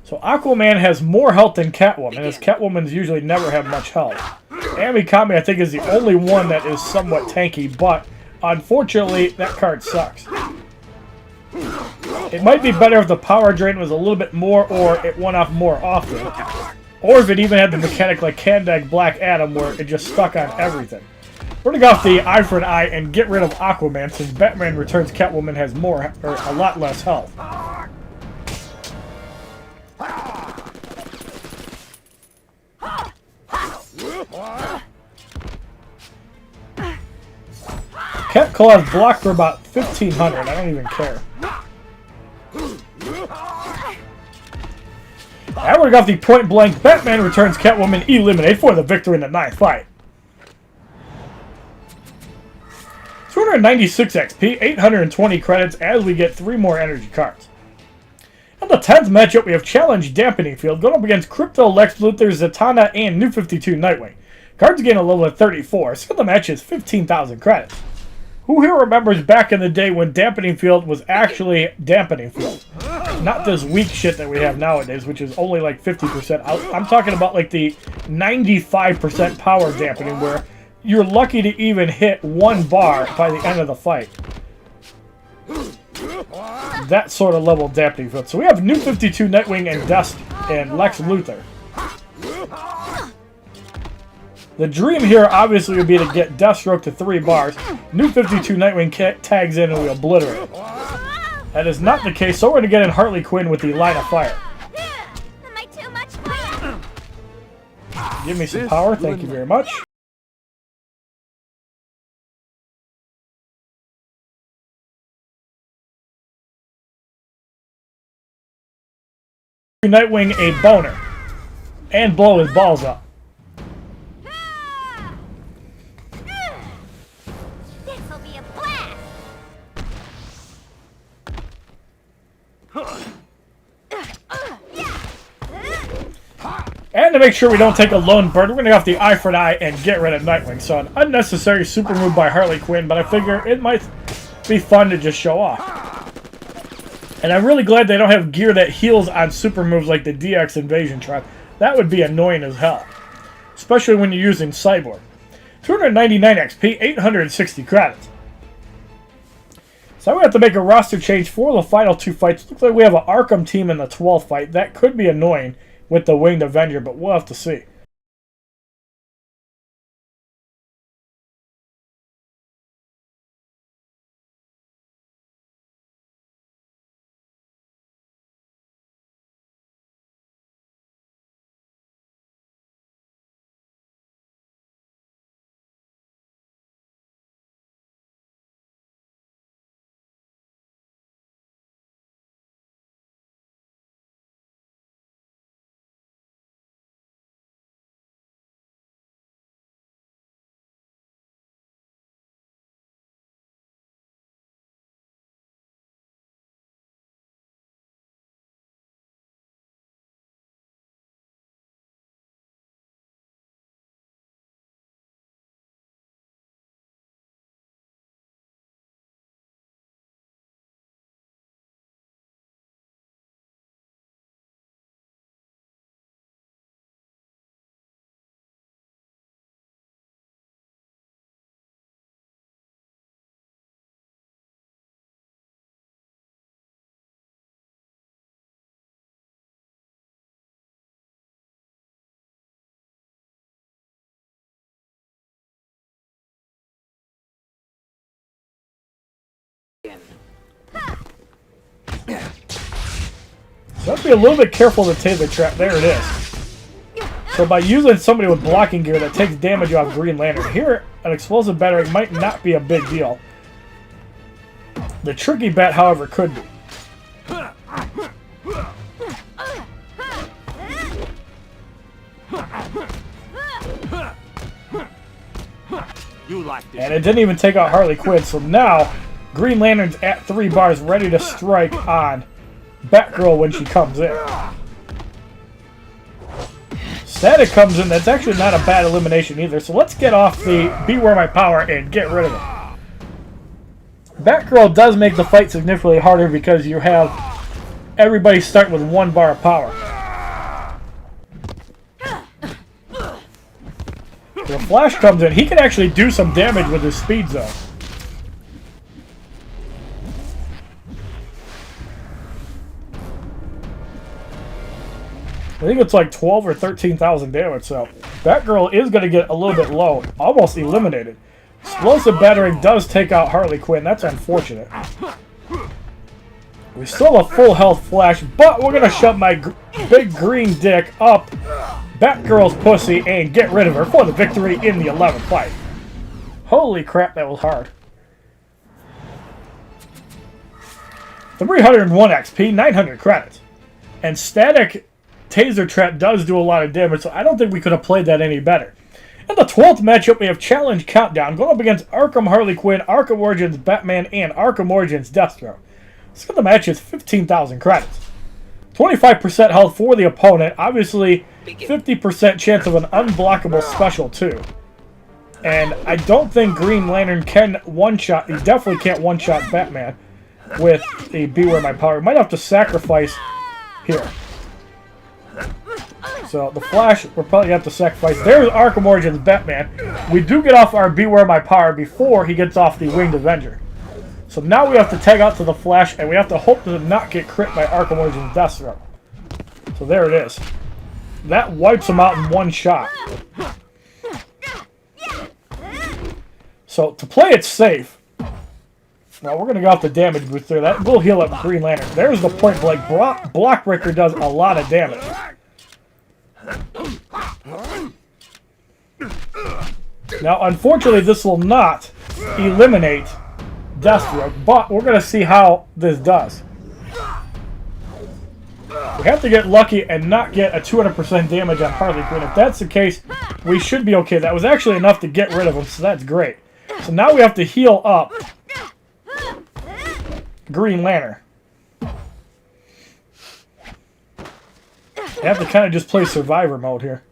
So Aquaman has more health than Catwoman, as Catwoman's usually never have much health. Amikami, I think, is the only one that is somewhat tanky, but unfortunately, that card sucks. It might be better if the power drain was a little bit more, or it went off more often. Or if it even had the mechanic like Kandak Black Adam, where it just stuck on everything. We're going to go off the eye for an eye and get rid of Aquaman, since Batman Returns Catwoman has more, or a lot less health. Cat Claws block for about 1,500. I don't even care. And we're going to go the point blank Batman Returns Catwoman eliminate for the victory in the 9th fight. 296 XP, 820 credits as we get 3 more energy cards. In the 10th matchup, we have Challenge Dampening Field going up against Crypto, Lex Luthor, Zatanna, and New 52 Nightwing. Cards gain a level of 34, so the match is 15,000 credits. Who here remembers back in the day when Dampening Field was actually Dampening Field? Not this weak shit that we have nowadays, which is only like 50%. I'm talking about like the 95% power dampening, where you're lucky to even hit 1 bar by the end of the fight. That sort of level dampening field. So we have New 52 Nightwing and Lex Luthor. The dream here obviously would be to get Deathstroke to 3 bars. New 52 Nightwing tags in and we obliterate. That is not the case, so we're going to get in Harley Quinn with the line of fire. Am I too much for you? Give me some power, thank you very much. Nightwing a boner. And blow his balls up. This'll be a blast. And to make sure we don't take a lone bird, we're going to go off the eye for an eye and get rid of Nightwing. So an unnecessary super move by Harley Quinn, but I figure it might be fun to just show off. And I'm really glad they don't have gear that heals on super moves like the DX Invasion Trap. That would be annoying as hell. Especially when you're using Cyborg. 299 XP, 860 credits. So I'm going to have to make a roster change for the final 2 fights. Looks like we have an Arkham team in the 12th fight. That could be annoying with the Winged Avenger, but we'll have to see. So have to be a little bit careful to take the trap. There it is. So by using somebody with blocking gear that takes damage off Green Lantern, here an explosive battery might not be a big deal. The tricky bet, however, could be. You like this? And it didn't even take out Harley Quinn, so now Green Lantern's at 3 bars ready to strike on Batgirl when she comes in. Static comes in. That's actually not a bad elimination either, so let's get off the Beware My Power and get rid of it. Batgirl does make the fight significantly harder because you have everybody start with 1 bar of power. The Flash comes in. He can actually do some damage with his speed zone. I think it's like 12 or 13,000 damage, so Batgirl is going to get a little bit low. Almost eliminated. Explosive Battering does take out Harley Quinn. That's unfortunate. We still have full health Flash, but we're going to shove my big green dick up Batgirl's pussy and get rid of her for the victory in the 11th fight. Holy crap, that was hard. 301 XP, 900 credits. And Static Taser Trap does do a lot of damage, so I don't think we could have played that any better. In the 12th matchup, we have Challenge Countdown going up against Arkham Harley Quinn, Arkham Origins Batman, and Arkham Origins Deathstroke. Let's get the match is 15,000 credits. 25% health for the opponent. Obviously, 50% chance of an unblockable special, too. And I don't think Green Lantern can one-shot. He definitely can't one-shot Batman with the Beware My Power. We might have to sacrifice here. So, the Flash, we're probably going to have to sacrifice. There's Arkham Origins Batman. We do get off our Beware My Power before he gets off the Winged Avenger. So now we have to tag out to the Flash, and we have to hope to not get crit by Arkham Origins Deathstroke. So there it is. That wipes him out in 1 shot. So to play it safe, well, we're going to go off the damage booster. That will heal up Green Lantern. There's the point blank. Block Breaker does a lot of damage. Now, unfortunately, this will not eliminate Deathstroke, but we're going to see how this does. We have to get lucky and not get a 200% damage on Harley Quinn. If that's the case, we should be okay. That was actually enough to get rid of him, so that's great. So now we have to heal up Green Lantern. You have to kind of just play survivor mode here.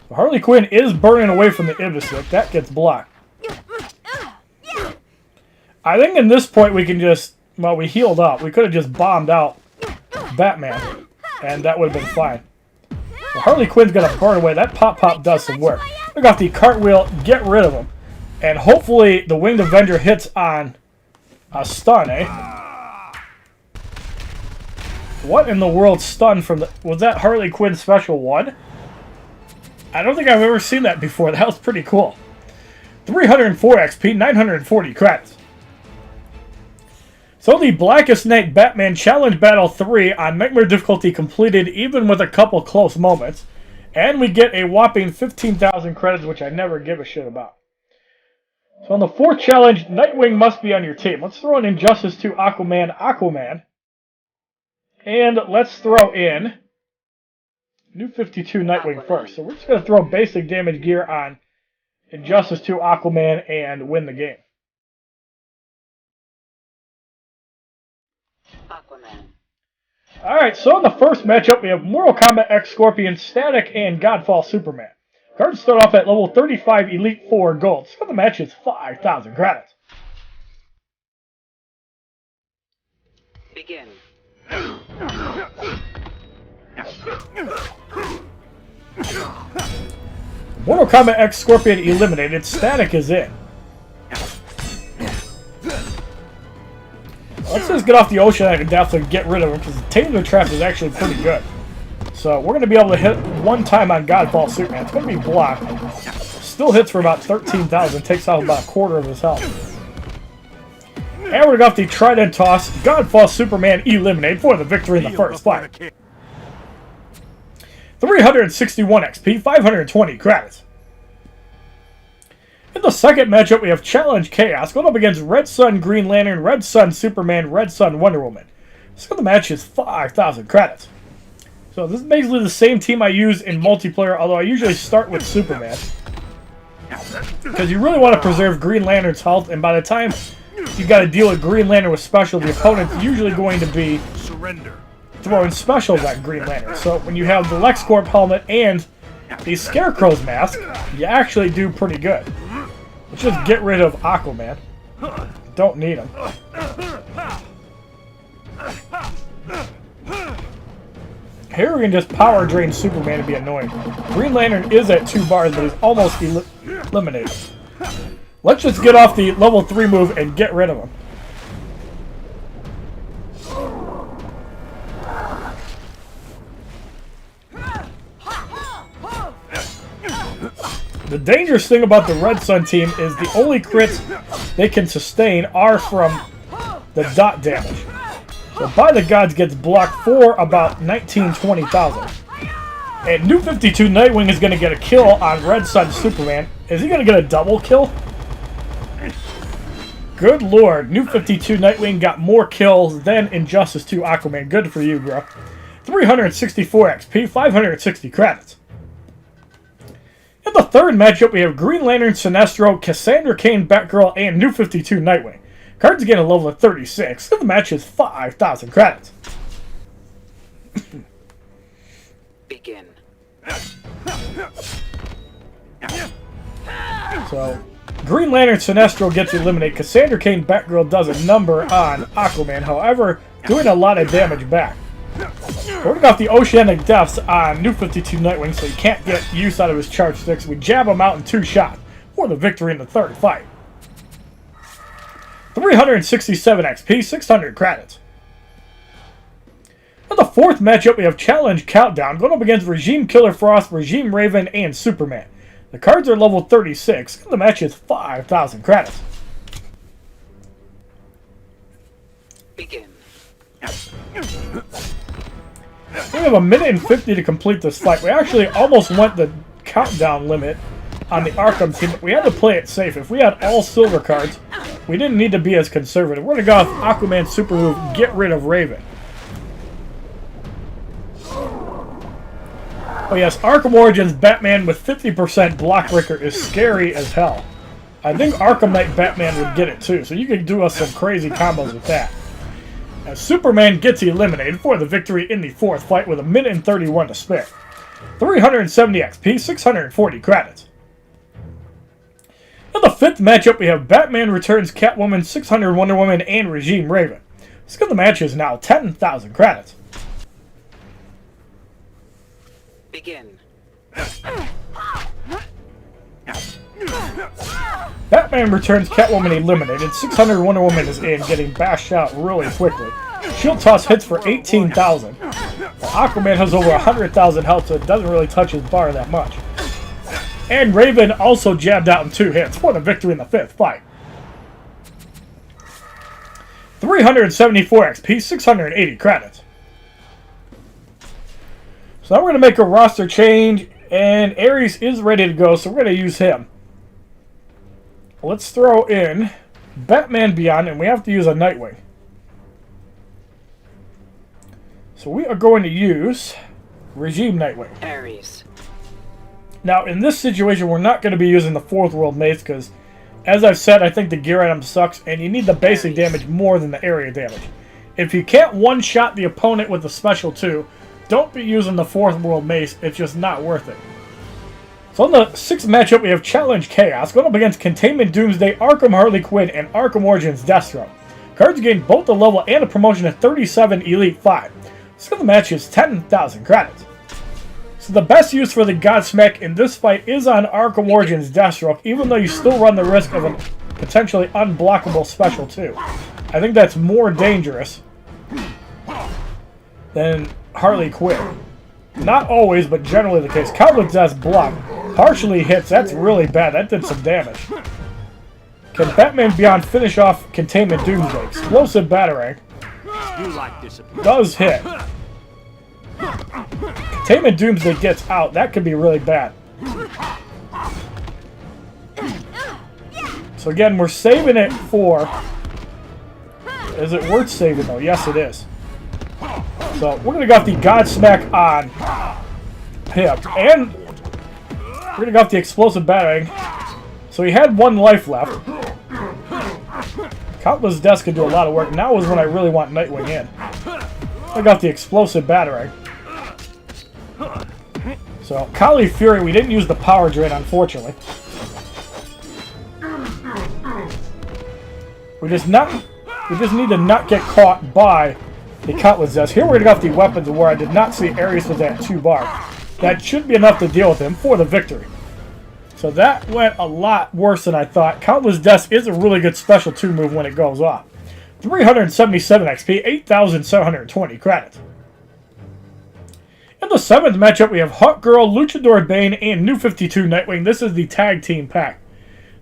So Harley Quinn is burning away from the Ibis-Stick. That gets blocked. I think in this point we can just, well, we healed up. We could have just bombed out Batman, and that would have been fine. So Harley Quinn's going to burn away. That pop-pop does some work. We got the cartwheel, get rid of him. And hopefully the Winged Avenger hits on a stun, eh? What in the world stun from the... Was that Harley Quinn Special 1? I don't think I've ever seen that before. That was pretty cool. 304 XP, 940 credits. So the Blackest Night Batman Challenge Battle 3 on Nightmare difficulty completed even with a couple close moments. And we get a whopping 15,000 credits, which I never give a shit about. So on the 4th challenge, Nightwing must be on your team. Let's throw in Injustice 2 Aquaman. And let's throw in New 52 Nightwing first. So we're just going to throw basic damage gear on Injustice 2 Aquaman and win the game. Aquaman. Alright, so in the first matchup, we have Mortal Kombat X Scorpion, Static, and Godfall Superman. Cards start off at level 35 Elite 4 Gold. So the match is 5,000 credits. Begin. Mortal Kombat X Scorpion eliminated. Static is in. Let's just get off the ocean and definitely get rid of him because the Taser Trap is actually pretty good. So we're going to be able to hit one time on Godfall Superman. It's going to be blocked. Still hits for about 13,000. Takes out about a quarter of his health. And we're going to go off the Trident Toss. Godfall Superman eliminated for the victory in the first fight. 361 XP, 520 credits. In the second matchup, we have Challenge Chaos going up against Red Sun Green Lantern, Red Sun Superman, Red Sun Wonder Woman. So the match is 5,000 credits. So this is basically the same team I use in multiplayer, although I usually start with Superman. Because you really want to preserve Green Lantern's health, and by the time you got to deal with Green Lantern with special, the opponent's usually going to be throwing specials at Green Lantern. So when you have the LexCorp helmet and the Scarecrow's mask, you actually do pretty good. Let's just get rid of Aquaman. Don't need him. Here we can just power drain Superman to be annoying. Green Lantern is at 2 bars, but he's almost eliminated. Let's just get off the level 3 move and get rid of him. The dangerous thing about the Red Sun team is the only crits they can sustain are from the dot damage. So By the Gods gets blocked for about 20,000. And New 52 Nightwing is going to get a kill on Red Sun Superman. Is he going to get a double kill? Good lord, New 52 Nightwing got more kills than Injustice 2 Aquaman. Good for you, bro. 364 XP, 560 credits. In the third matchup, we have Green Lantern, Sinestro, Cassandra Cain, Batgirl, and New 52 Nightwing. Cards again a level of 36. The match is 5,000 credits. Begin. So, Green Lantern, Sinestro gets eliminated. Cassandra Cain, Batgirl does a number on Aquaman, however, doing a lot of damage back. We're going off the Oceanic Depths on New 52 Nightwing, so he can't get use out of his charge sticks. We jab him out in 2 shots for the victory in the third fight. 367 XP, 600 credits. In the fourth matchup, we have Challenge Countdown going up against Regime Killer Frost, Regime Raven, and Superman. The cards are level 36, and the match is 5,000 credits. Begin. We have 1:50 to complete this fight. We actually almost went the countdown limit on the Arkham team, but we had to play it safe. If we had all silver cards, we didn't need to be as conservative. We're going to go off Aquaman's super move, get rid of Raven. Oh yes, Arkham Origins Batman with 50% block breaker is scary as hell. I think Arkham Knight Batman would get it too, so you can do us some crazy combos with that. As Superman gets eliminated for the victory in the fourth fight with 1:31 to spare. 370 XP, 640 credits. In the fifth matchup, we have Batman returns Catwoman, 600 Wonder Woman, and Regime Raven. Skill of the match is now 10,000 credits. Begin. Batman returns Catwoman eliminated. 600 Wonder Woman is in, getting bashed out really quickly. Shield Toss hits for 18,000. Aquaman has over 100,000 health, so it doesn't really touch his bar that much. And Raven also jabbed out in 2 hits for the victory in the fifth fight. 374 XP, 680 credits. So now we're going to make a roster change, and Ares is ready to go, so we're going to use him. Let's throw in Batman Beyond, and we have to use a Nightwing. So we are going to use Regime Nightwing. Ares. Now, in this situation, we're not going to be using the Fourth World Mace, because, as I've said, I think the gear item sucks, and you need the basic damage more than the area damage. If you can't one-shot the opponent with the Special 2, don't be using the Fourth World Mace. It's just not worth it. So in the sixth matchup, we have Challenge Chaos going up against Containment Doomsday, Arkham Harley Quinn, and Arkham Origins Deathstroke. Cards gain both a level and a promotion to 37 Elite 5. Skill of the match is 10,000 credits. So the best use for the Godsmack in this fight is on Arkham Origins Deathstroke, even though you still run the risk of a potentially unblockable Special 2. I think that's more dangerous than Harley Quinn. Not always, but generally the case. Cowboy Death's block partially hits. That's really bad. That did some damage. Can Batman Beyond finish off Containment Doomsday? Explosive Batarang does hit. Containment Doomsday gets out. That could be really bad. So again, we're saving it for... Is it worth saving though? Yes, it is. So we're going to go off the Godsmack on him. And we're going to go off the Explosive Batarang So he had 1 life left. Countless Deaths could do a lot of work. Now is when I really want Nightwing in. I got the explosive battering. So, Kali Fury, we didn't use the power drain, unfortunately. We just need to not get caught by the Countless Deaths. Here we're going to go off the weapons where I did not see Ares was at 2 bar. That should be enough to deal with him for the victory. So that went a lot worse than I thought. Countless Deaths is a really good special 2 move when it goes off. 377 XP, 8,720 credits. In the 7th matchup, we have Hawkgirl, Luchador Bane, and New 52 Nightwing. This is the tag team pack.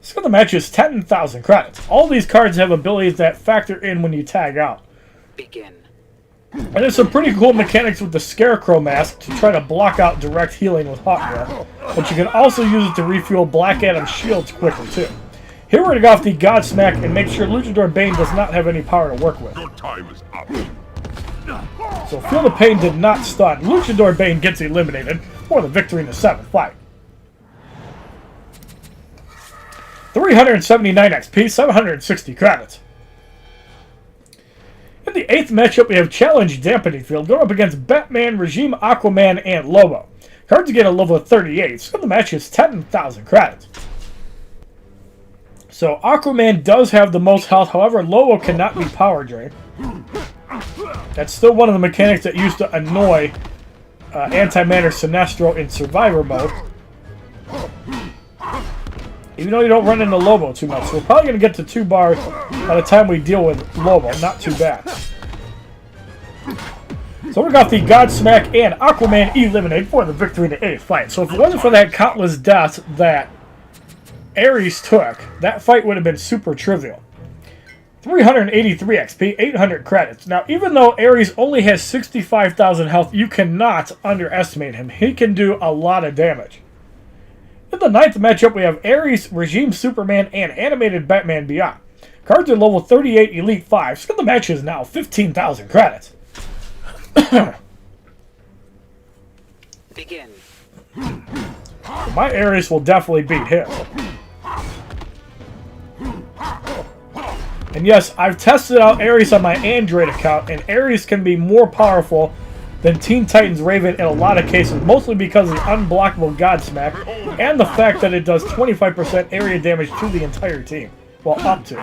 So the match is 10,000 credits. All these cards have abilities that factor in when you tag out. Begin. And there's some pretty cool mechanics with the Scarecrow mask to try to block out direct healing with Hawkgirl. But you can also use it to refuel Black Adam's shields quickly, too. Here we're going to go off the Godsmack and make sure Luchador Bane does not have any power to work with. Your time is up. So Feel the Pain did not stun. Luchador Bane gets eliminated for the victory in the 7th fight. 379 XP, 760 credits. In the 8th matchup, we have Challenge Dampening Field going up against Batman, Regime, Aquaman, and Lobo. Cards get a level of 38, so the match is 10,000 credits. So Aquaman does have the most health, however, Lobo cannot be power drained. That's still one of the mechanics that used to annoy Antimatter Sinestro in Survivor mode. Even though you don't run into Lobo too much. So we're probably going to get to 2 bars by the time we deal with Lobo. Not too bad. So we got the Godsmack and Aquaman eliminated for the victory in the 8th fight. So if it wasn't for that Countless Deaths that Ares took, that fight would have been super trivial. 383 XP, 800 credits. Now, even though Ares only has 65,000 health, you cannot underestimate him. He can do a lot of damage. In the 9th matchup, we have Ares, Regime Superman, and Animated Batman Beyond. Cards are level 38, Elite 5. So the match is now 15,000 credits. Begin. My Ares will definitely beat him. And yes, I've tested out Ares on my Android account, and Ares can be more powerful than Teen Titans Raven in a lot of cases, mostly because of the unblockable Godsmack and the fact that it does 25% area damage to the entire team. Well, up to.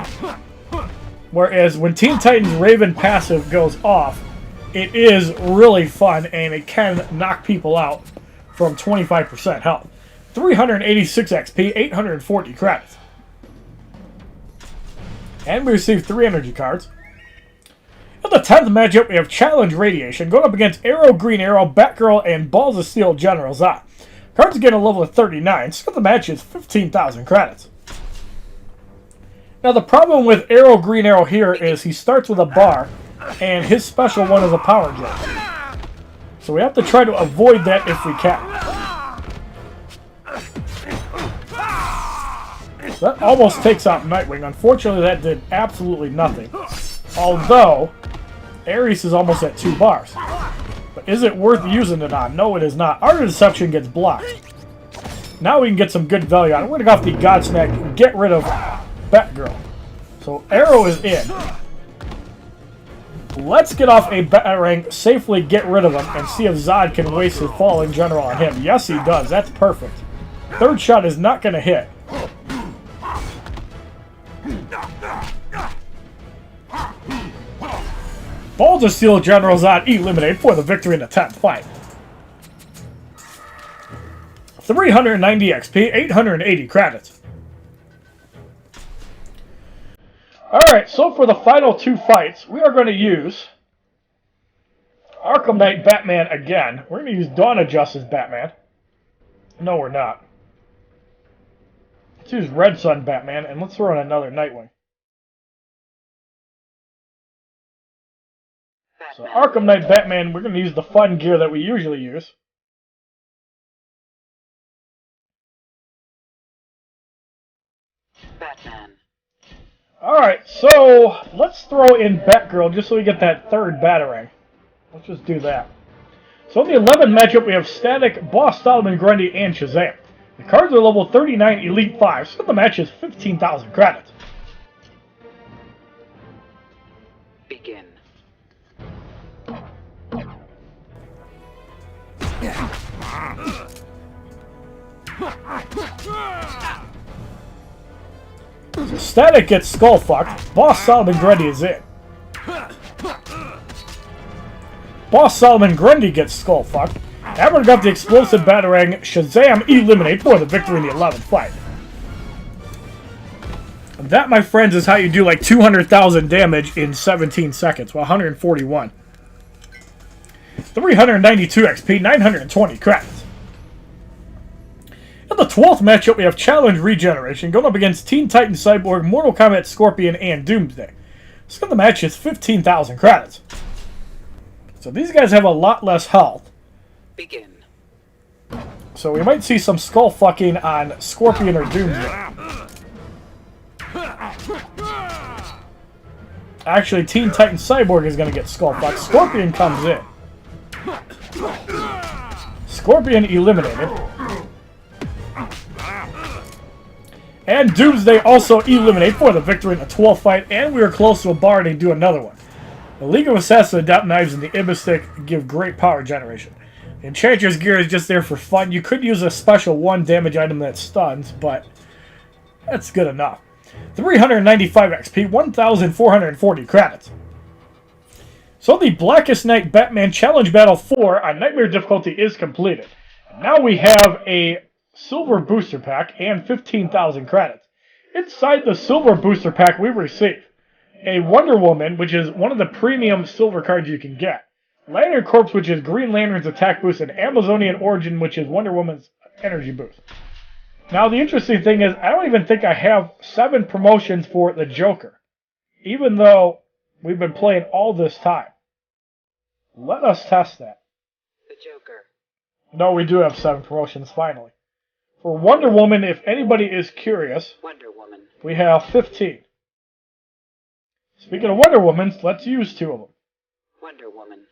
Whereas when Teen Titans Raven passive goes off, it is really fun and it can knock people out from 25% health. 386 XP, 840 credits. And we receive 3 energy cards. In the 10th matchup, we have Challenge Radiation going up against Arrow, Green Arrow, Batgirl, and Balls of Steel General Zod. Cards get a level of 39, so the match is 15,000 credits. Now the problem with Arrow, Green Arrow here is he starts with a bar, and his special one is a power drain. So we have to try to avoid that if we can. So that almost takes out Nightwing. Unfortunately, that did absolutely nothing. Although, Ares is almost at 2 bars. But is it worth using it on? No, it is not. Art of Deception gets blocked. Now we can get some good value on it. We're going to go off the Godsmack and get rid of Batgirl. So Arrow is in. Let's get off a Batarang, safely get rid of him, and see if Zod can waste his fall in general on him. Yes, he does. That's perfect. Third shot is not going to hit. Balls of Steel General Zod eliminated for the victory in the 10th fight. 390 XP, 880 credits. Alright, so for the final 2 fights, we are going to use Arkham Knight Batman again. We're going to use Dawn of Justice Batman. No, we're not. Let's use Red Sun Batman, and let's throw in another Nightwing. So Arkham Knight Batman, we're going to use the fun gear that we usually use. Batman. Alright, so let's throw in Batgirl just so we get that 3rd Batarang. Let's just do that. So in the 11th matchup, we have Static, Boss Solomon Grundy, and Shazam. The cards are level 39 Elite 5, so the match is 15,000 credits. Begin. Static gets skull fucked. Boss Solomon Grundy is in. Boss Solomon Grundy gets skull fucked. Hammer got the explosive batarang. Shazam eliminate for the victory in the 11th fight. And that, my friends, is how you do like 200,000 damage in 17 seconds. Well, 141. 392 XP, 920 credits. In the 12th matchup, we have Challenge Regeneration going up against Teen Titan Cyborg, Mortal Kombat Scorpion, and Doomsday. So the match is 15,000 credits. So these guys have a lot less health. Begin. So we might see some skull fucking on Scorpion or Doomsday. Actually, Teen Titan Cyborg is going to get skull fucked. Scorpion comes in. Scorpion eliminated. And Doomsday also eliminated for the victory in the 12th fight, and we were close to a bar to do another one. The League of Assassins Adept Knives and the Ibis Stick give great power generation. The Enchantress gear is just there for fun. You could use a special 1 damage item that stuns, but that's good enough. 395 XP, 1,440 credits. So the Blackest Night Batman Challenge Battle 4 on Nightmare difficulty is completed. Now we have a Silver Booster Pack and 15,000 credits. Inside the Silver Booster Pack we receive a Wonder Woman, which is one of the premium silver cards you can get. Lantern Corpse, which is Green Lantern's attack boost, and Amazonian Origin, which is Wonder Woman's energy boost. Now the interesting thing is, I don't even think I have 7 promotions for the Joker, even though we've been playing all this time. Let us test that. The Joker. No, we do have 7 promotions, finally. For Wonder Woman, if anybody is curious, Wonder Woman. we have 15. Speaking of Wonder Woman, let's use 2 of them. Wonder Woman.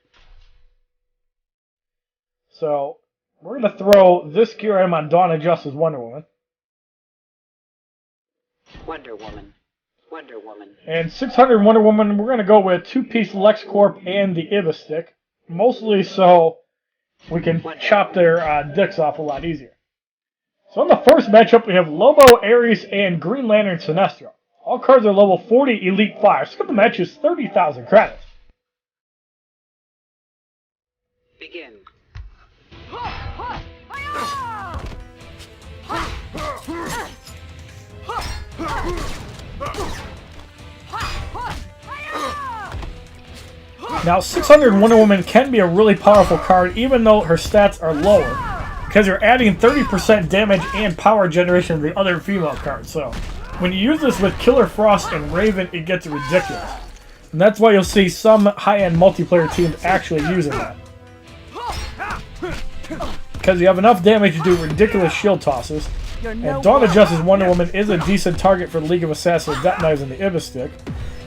So, we're going to throw this gear item on Dawn of Justice Wonder Woman. Wonder Woman. Wonder Woman. And 600 Wonder Woman, we're going to go with 2-piece LexCorp and the Ibis Stick. Mostly so we can chop their dicks off a lot easier. So in the first matchup, we have Lobo, Ares, and Green Lantern Sinestro. All cards are level 40 Elite 5, so the match is 30,000 credits. Begin. Now, 600 Wonder Woman can be a really powerful card, even though her stats are lower, because you're adding 30% damage and power generation to the other female cards. So, when you use this with Killer Frost and Raven, it gets ridiculous. And that's why you'll see some high-end multiplayer teams actually using that. Because you have enough damage to do ridiculous shield tosses. And Dawn of Justice Wonder Woman is a decent target for the League of Assassins Adept Knives and the Ibis Stick.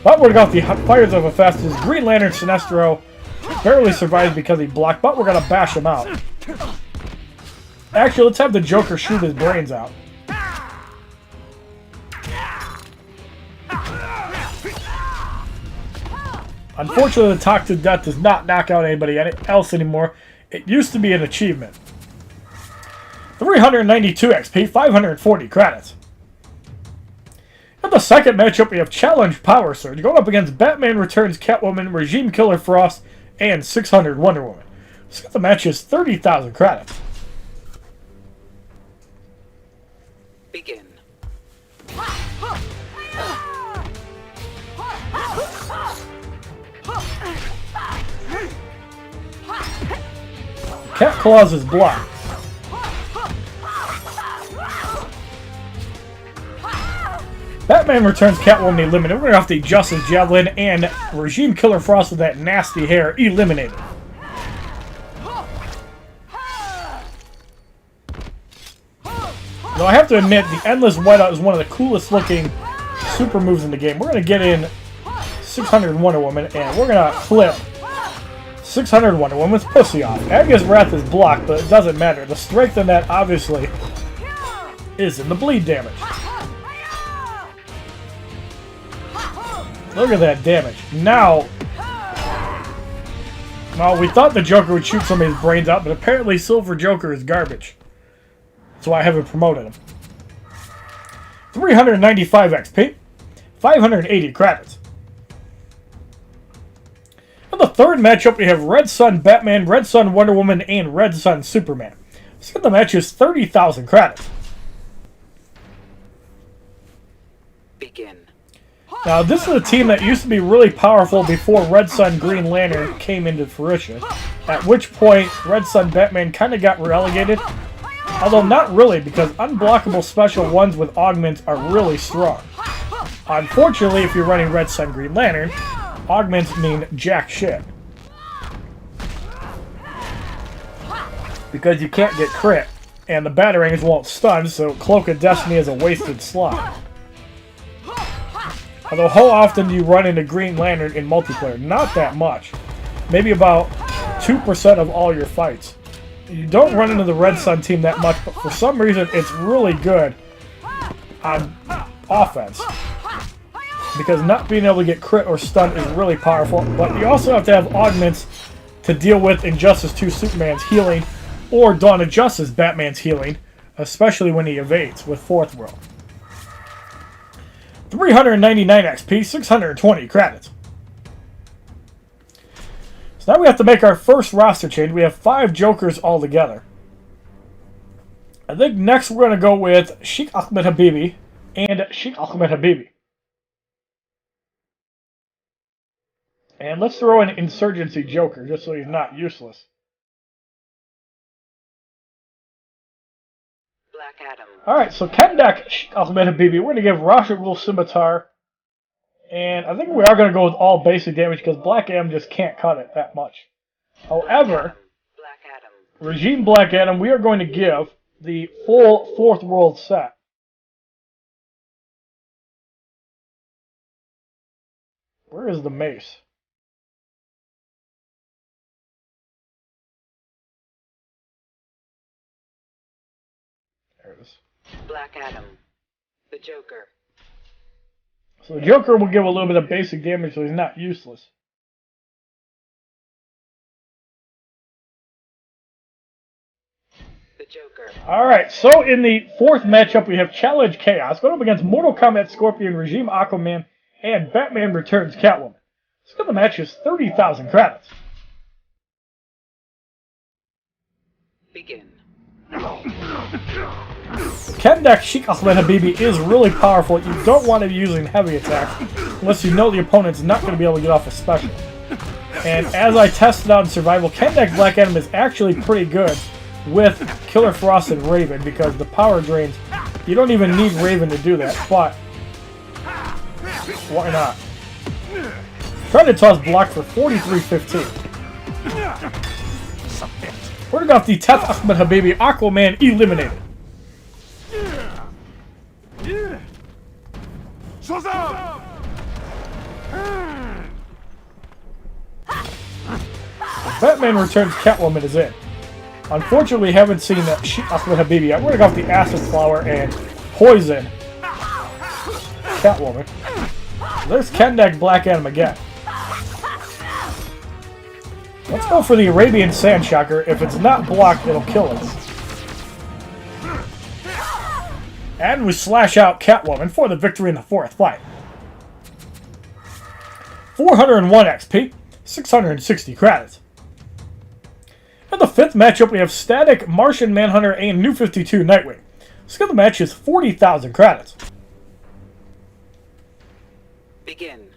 But we're going to the Fires of Hephaestus. Green Lantern Sinestro barely survives because he blocked, but we're going to bash him out. Actually, let's have the Joker shoot his brains out. Unfortunately, the Talk to Death does not knock out anybody else anymore. It used to be an achievement. 392 XP, 540 credits. In the second matchup, we have Challenge Power Surge going up against Batman Returns Catwoman, Regime Killer Frost, and 600 Wonder Woman. So the match is 30,000 credits. Begin. Cat Claws is blocked. Batman Returns Catwoman eliminated. We're off the Justice Javelin, and Regime Killer Frost with that nasty hair eliminated. Though I have to admit, the Endless Whiteout is one of the coolest looking super moves in the game. We're going to get in 600 Wonder Woman, and we're going to flip 600 Wonder Woman's pussy off. Aga's Wrath is blocked, but it doesn't matter. The strength in that obviously is in the bleed damage. Look at that damage. Now, well, we thought the Joker would shoot some of his brains out, but apparently Silver Joker is garbage. So I haven't promoted him. 395 XP, 580 credits. In the third matchup, we have Red Sun Batman, Red Sun Wonder Woman, and Red Sun Superman. Let's get the match is 30,000 credits. Begin. Now, this is a team that used to be really powerful before Red Sun Green Lantern came into fruition, at which point Red Sun Batman kind of got relegated. Although not really, because unblockable special ones with augments are really strong. Unfortunately, if you're running Red Sun Green Lantern, augments mean jack shit. Because you can't get crit, and the batarangs won't stun, so Cloak of Destiny is a wasted slot. Although, how often do you run into Green Lantern in multiplayer? Not that much. Maybe about 2% of all your fights. You don't run into the Red Sun team that much, but for some reason it's really good on offense. Because not being able to get crit or stun is really powerful, but you also have to have augments to deal with Injustice 2 Superman's healing, or Dawn of Justice Batman's healing, especially when he evades with Fourth World. 399 XP, 620 credits. So now we have to make our first roster change. We have 5 Jokers altogether. I think next we're going to go with Sheikh Ahmed Habibi and Sheikh Ahmed Habibi. And let's throw in Insurgency Joker, just so he's not useless. Black Adam. Alright, so Kendak Sheikh Ahmed Habibi, we're going to give Rashid Ghul Scimitar. And I think we are going to go with all basic damage because Black Adam just can't cut it that much. However, Black Adam. Regime Black Adam, we are going to give the full Fourth World set. Where is the mace? There it is. Black Adam. The Joker. So the Joker will give a little bit of basic damage so he's not useless. The Joker. Alright, so in the fourth matchup we have Challenge Chaos going up against Mortal Kombat Scorpion, Regime Aquaman, and Batman Returns Catwoman. So the match is 30,000 credits. Begin. Kendak Sheikh Ahmed Habibi is really powerful. You don't want to be using heavy attacks unless you know the opponent's not going to be able to get off a special. And as I tested out in Survival, Kendak Black Adam is actually pretty good with Killer Frost and Raven because the power drains, you don't even need Raven to do that, but why not? Trying to toss block for 43-15. We're going to go off the Teth Ahmed Habibi, Aquaman eliminated. Batman Returns Catwoman is in. Unfortunately, we haven't seen Sheikh Ahmed Habibi yet. We're going to go off the Acid Flower and Poison Catwoman. There's Kendak Black Adam again. Let's go for the Arabian Sand Shocker. If it's not blocked, it'll kill it. And we slash out Catwoman for the victory in the fourth fight. 401 XP, 660 credits. In the fifth matchup, we have Static, Martian Manhunter, and New 52 Nightwing. Skill of the match is 40,000 credits. Begin.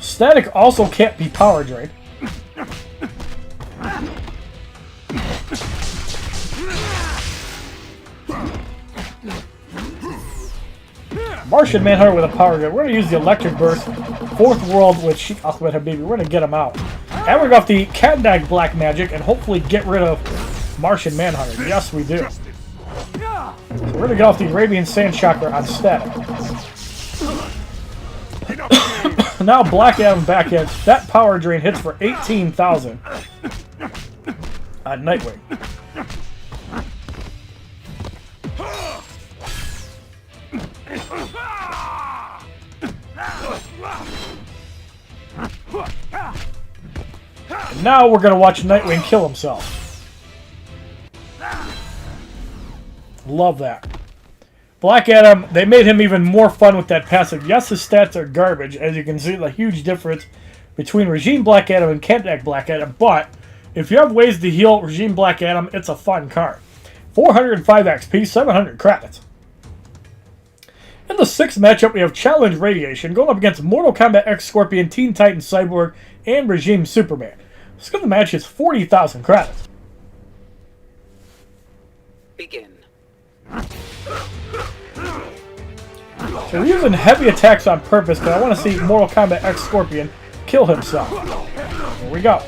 Static also can't be power drained. Martian Manhunter with a power grid. We're going to use the Electric Burst. Fourth World with Sheikh Ahmed Habibi. We're going to get him out. And we're going to go off the Kendak Black Magic and hopefully get rid of Martian Manhunter. Yes, we do. So we're going to get off the Arabian Sand Shocker on Static. Now Black Adam backhand. That power drain hits for 18,000 on Nightwing. And now we're going to watch Nightwing kill himself. Love that. Black Adam, they made him even more fun with that passive. Yes, his stats are garbage. As you can see, the huge difference between Regime Black Adam and Catwoman Black Adam. But if you have ways to heal Regime Black Adam, it's a fun card. 405 XP, 700 credits. In the 6th matchup, we have Challenge Radiation going up against Mortal Kombat X Scorpion, Teen Titans Cyborg, and Regime Superman. The score of the match is 40,000 credits. Begin. So we're using heavy attacks on purpose because I want to see Mortal Kombat X Scorpion kill himself. Here we go.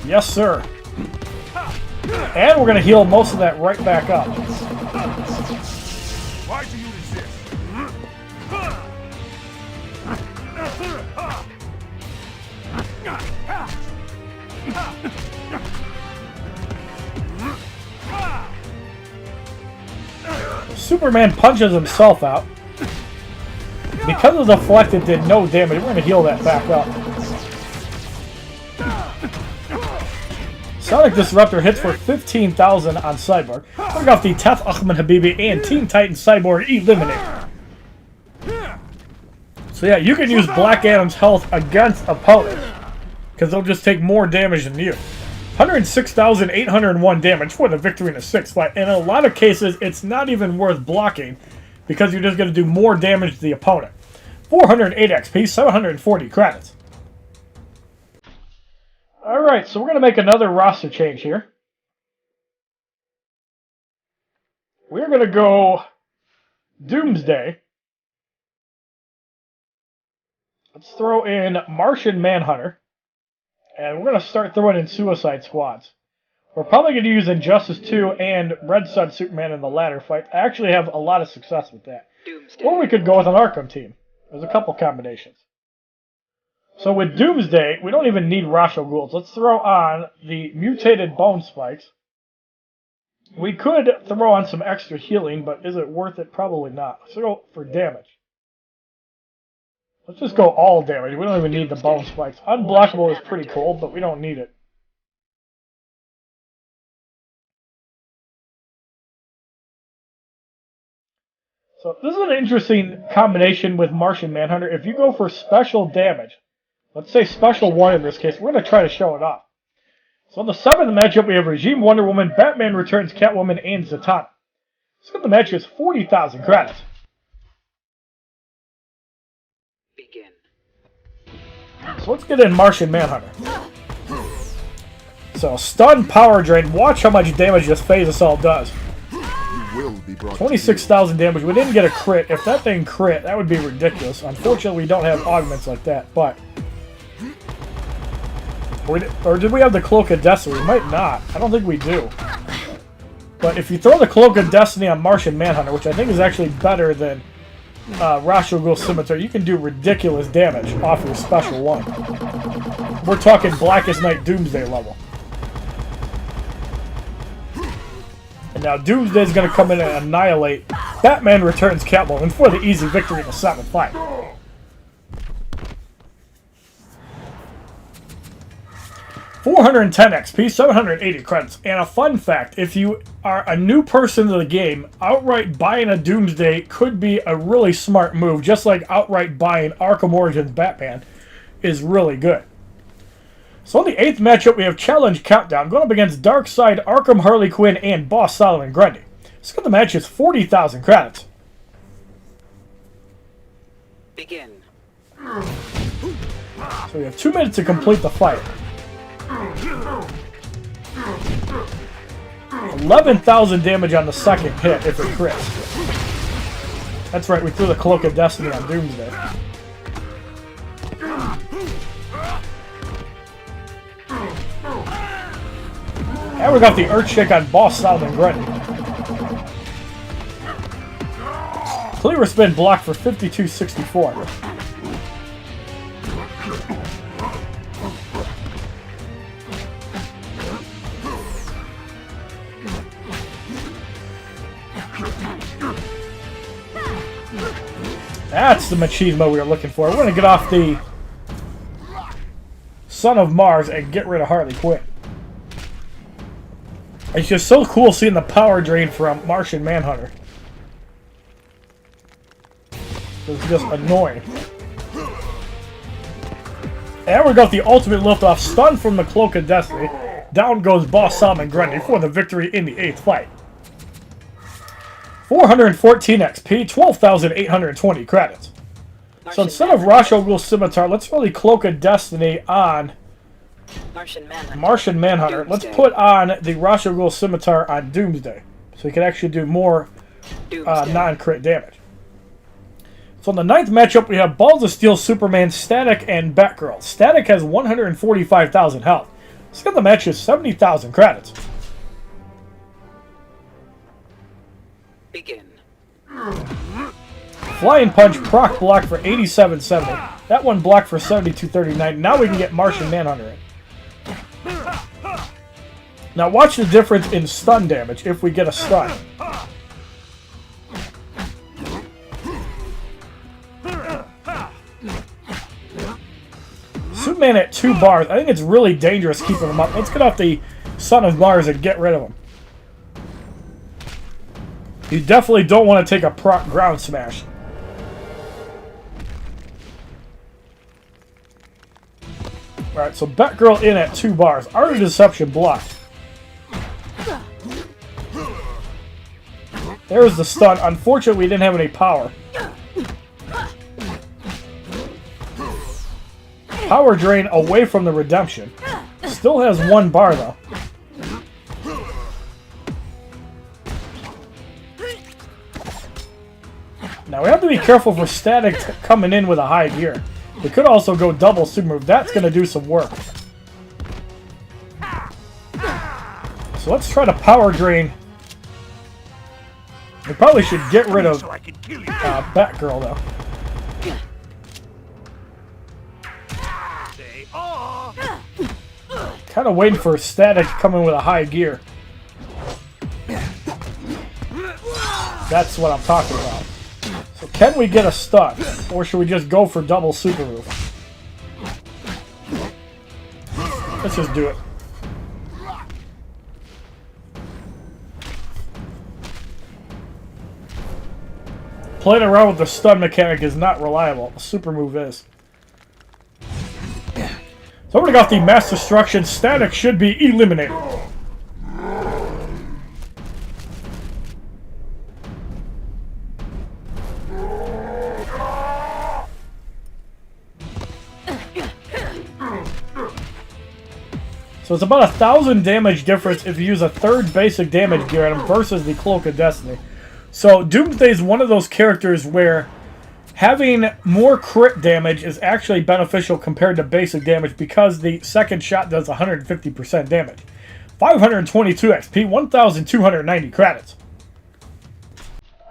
Yes, sir. And we're going to heal most of that right back up. Why do you resist? Superman punches himself out. Because of the deflect, it did no damage. We're going to heal that back up. Sonic Disruptor hits for 15,000 on Cyborg. We're off the Tough Ahmed Habibi and Teen Titans Cyborg Eliminator. So yeah, you can use Black Adam's health against opponents because they'll just take more damage than you. 106,801 damage for the victory in a 6th fight. And in a lot of cases, it's not even worth blocking because you're just going to do more damage to the opponent. 408 XP, 740 credits. Alright, so we're going to make another roster change here. We're going to go Doomsday. Let's throw in Martian Manhunter. And we're going to start throwing in Suicide Squads. We're probably going to use Injustice 2 and Red Sun Superman in the latter fight. I actually have a lot of success with that. Doomsday. Or we could go with an Arkham team. There's a couple combinations. So with Doomsday, we don't even need Rasho Ghouls. Let's throw on the mutated Bone Spikes. We could throw on some extra healing, but is it worth it? Probably not. Let's go for damage. Let's just go all damage. We don't even need the Bone Spikes. Unblockable is pretty cool, but we don't need it. So this is an interesting combination with Martian Manhunter. If you go for special damage, let's say special 1 in this case, we're going to try to show it off. So in the 7th matchup, we have Regime Wonder Woman, Batman Returns, Catwoman, and Zatanna. So the match is 40,000 credits. Begin. So let's get in Martian Manhunter. So stun, power drain. Watch how much damage this phase assault does. 26,000 damage. We didn't get a crit. If that thing crit, that would be ridiculous. Unfortunately, we don't have augments like that, but... Or did we have the Cloak of Destiny? We might not. I don't think we do. But if you throw the Cloak of Destiny on Martian Manhunter, which I think is actually better than Rasho Ghul Scimitar, you can do ridiculous damage off your special 1. We're talking Blackest Night Doomsday level. And now Doomsday is going to come in and annihilate Batman Returns Catwoman for the easy victory in the 7th fight. $410 XP, 780 credits. And a fun fact, if you are a new person to the game, outright buying a Doomsday could be a really smart move, just like outright buying Arkham Origins Batman is really good. So in the 8th matchup, we have Challenge Countdown going up against Darkseid, Arkham Harley Quinn, and Boss Solomon Grundy. So the match is 40,000 credits. Begin. So we have 2 minutes to complete the fight. 11,000 damage on the second hit if it crits. That's right, we threw the Cloak of Destiny on Doomsday. And we got the Earthshake on Boss Solomon Grundy. Cleaver spin blocked for 5264. That's the machismo we were looking for. We're going to get off the Son of Mars and get rid of Harley Quinn. It's just so cool seeing the power drain from Martian Manhunter. It's just annoying. And we got the ultimate liftoff, stun from the Cloak of Destiny. Down goes Boss Sam and Grundy for the victory in the 8th fight. 414 XP, 12,820 credits. So instead of Ra's al Ghul's Scimitar, let's throw the Cloak of Destiny on Martian Manhunter. Let's put on the Ra's al Ghul's Scimitar on Doomsday. So he can actually do more non-crit damage. So in the 9th matchup, we have Balls of Steel, Superman, Static, and Batgirl. Static has 145,000 health. Let's get the match is 70,000 credits. Begin. Flying Punch proc block for 8770. That one blocked for 7239. Now we can get Martian Manhunter in. Now watch the difference in stun damage if we get a stun. Superman at 2 bars. I think it's really dangerous keeping him up. Let's get off the Son of Mars and get rid of him. You definitely don't want to take a proc ground smash. Alright, so Batgirl in at 2 bars. Art of Deception blocked. There's the stun. Unfortunately, we didn't have any power. Power drain away from the redemption. Still has 1 bar, though. Now, we have to be careful for Static coming in with a high gear. We could also go double super move. That's going to do some work. So let's try to power drain. We probably should get rid of Batgirl, though. Kind of waiting for Static to come in with a high gear. That's what I'm talking about. So can we get a stun? Or should we just go for double super move? Let's just do it. Playing around with the stun mechanic is not reliable. A super move is. So we're going to go off the Mass Destruction. Static should be eliminated. So it's about 1,000 damage difference if you use a 3rd basic damage gear on him versus the Cloak of Destiny. So Doomsday is one of those characters where having more crit damage is actually beneficial compared to basic damage because the second shot does 150% damage. 522 XP, 1,290 credits.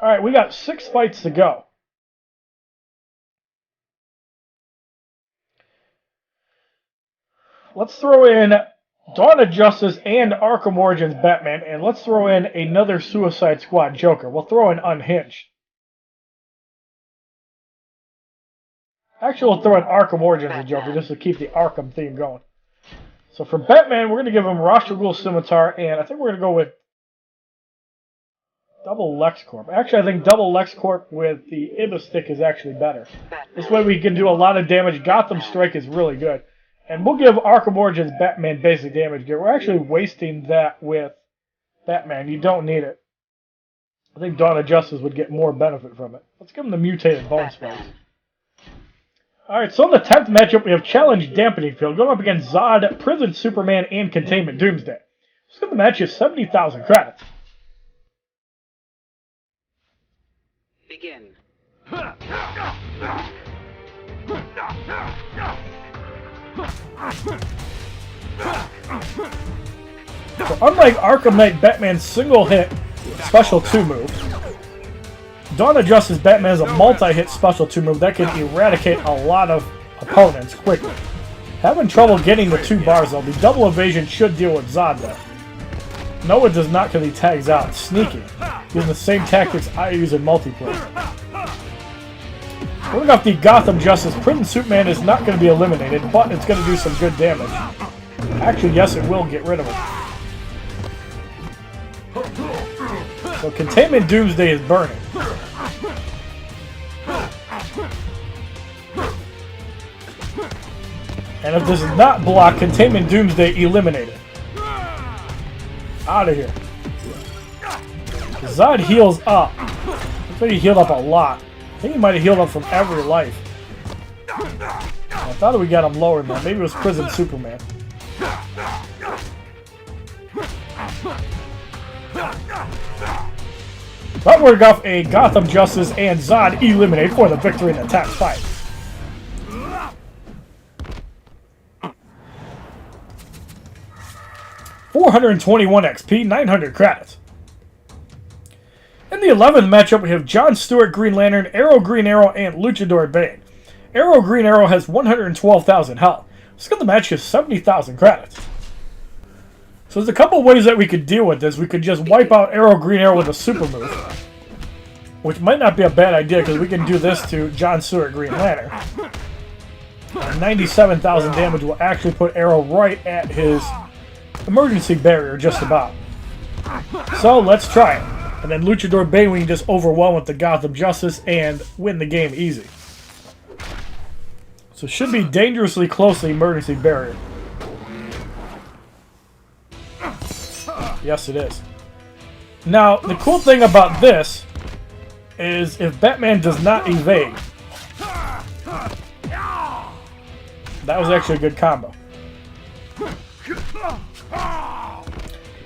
Alright, we got 6 fights to go. Let's throw in Dawn of Justice and Arkham Origins Batman, and let's throw in another Suicide Squad Joker. We'll throw in Unhinged. Actually, we'll throw in Arkham Origins as Joker just to keep the Arkham theme going. So for Batman, we're going to give him Ra's al Ghul's Scimitar, and I think we're going to go with Double LexCorp. Actually, I think Double LexCorp with the Ibis stick is actually better. This way we can do a lot of damage. Gotham Strike is really good. And we'll give Arkham Origins Batman basic damage gear. We're actually wasting that with Batman. You don't need it. I think Dawn of Justice would get more benefit from it. Let's give him the mutated bone spikes. Alright, so in the 10th matchup, we have Challenge Dampening Field going up against Zod, Prison Superman, and Containment Doomsday. Let's give the match is 70,000 credits. Begin. So unlike Arkham Knight Batman's single hit special 2 move, Dawn of Justice Batman is a multi-hit special 2 move that can eradicate a lot of opponents quickly. Having trouble getting the 2 bars though, the double evasion should deal with Zod though. No, it does not because he tags out. Sneaking. Using the same tactics I use in multiplayer. Pulling off the Gotham Justice, Prison Superman is not going to be eliminated, but it's going to do some good damage. Actually, yes, it will get rid of him. So Containment Doomsday is burning. And if this is not blocked, Containment Doomsday eliminated. Out of here. Zod heals up. I think he healed up a lot. I think he might have healed up from every life. I thought we got him lower than that. Maybe it was Prison Superman. But we're off a Gotham Justice and Zod eliminate for the victory in the top fight. $421 XP, 900 credits. In the 11th matchup, we have John Stewart Green Lantern, Arrow Green Arrow, and Luchador Bane. Arrow Green Arrow has 112,000 health. Let's get the match has 70,000 credits. So there's a couple ways that we could deal with this. We could just wipe out Arrow Green Arrow with a super move, which might not be a bad idea because we can do this to John Stewart Green Lantern. 97,000 damage will actually put Arrow right at his emergency barrier, just about. So let's try it. And then Luchador Bane we can just overwhelm with the Gotham Justice and win the game easy. So it should be dangerously close to the emergency barrier. Yes, it is. Now, the cool thing about this is if Batman does not evade. That was actually a good combo.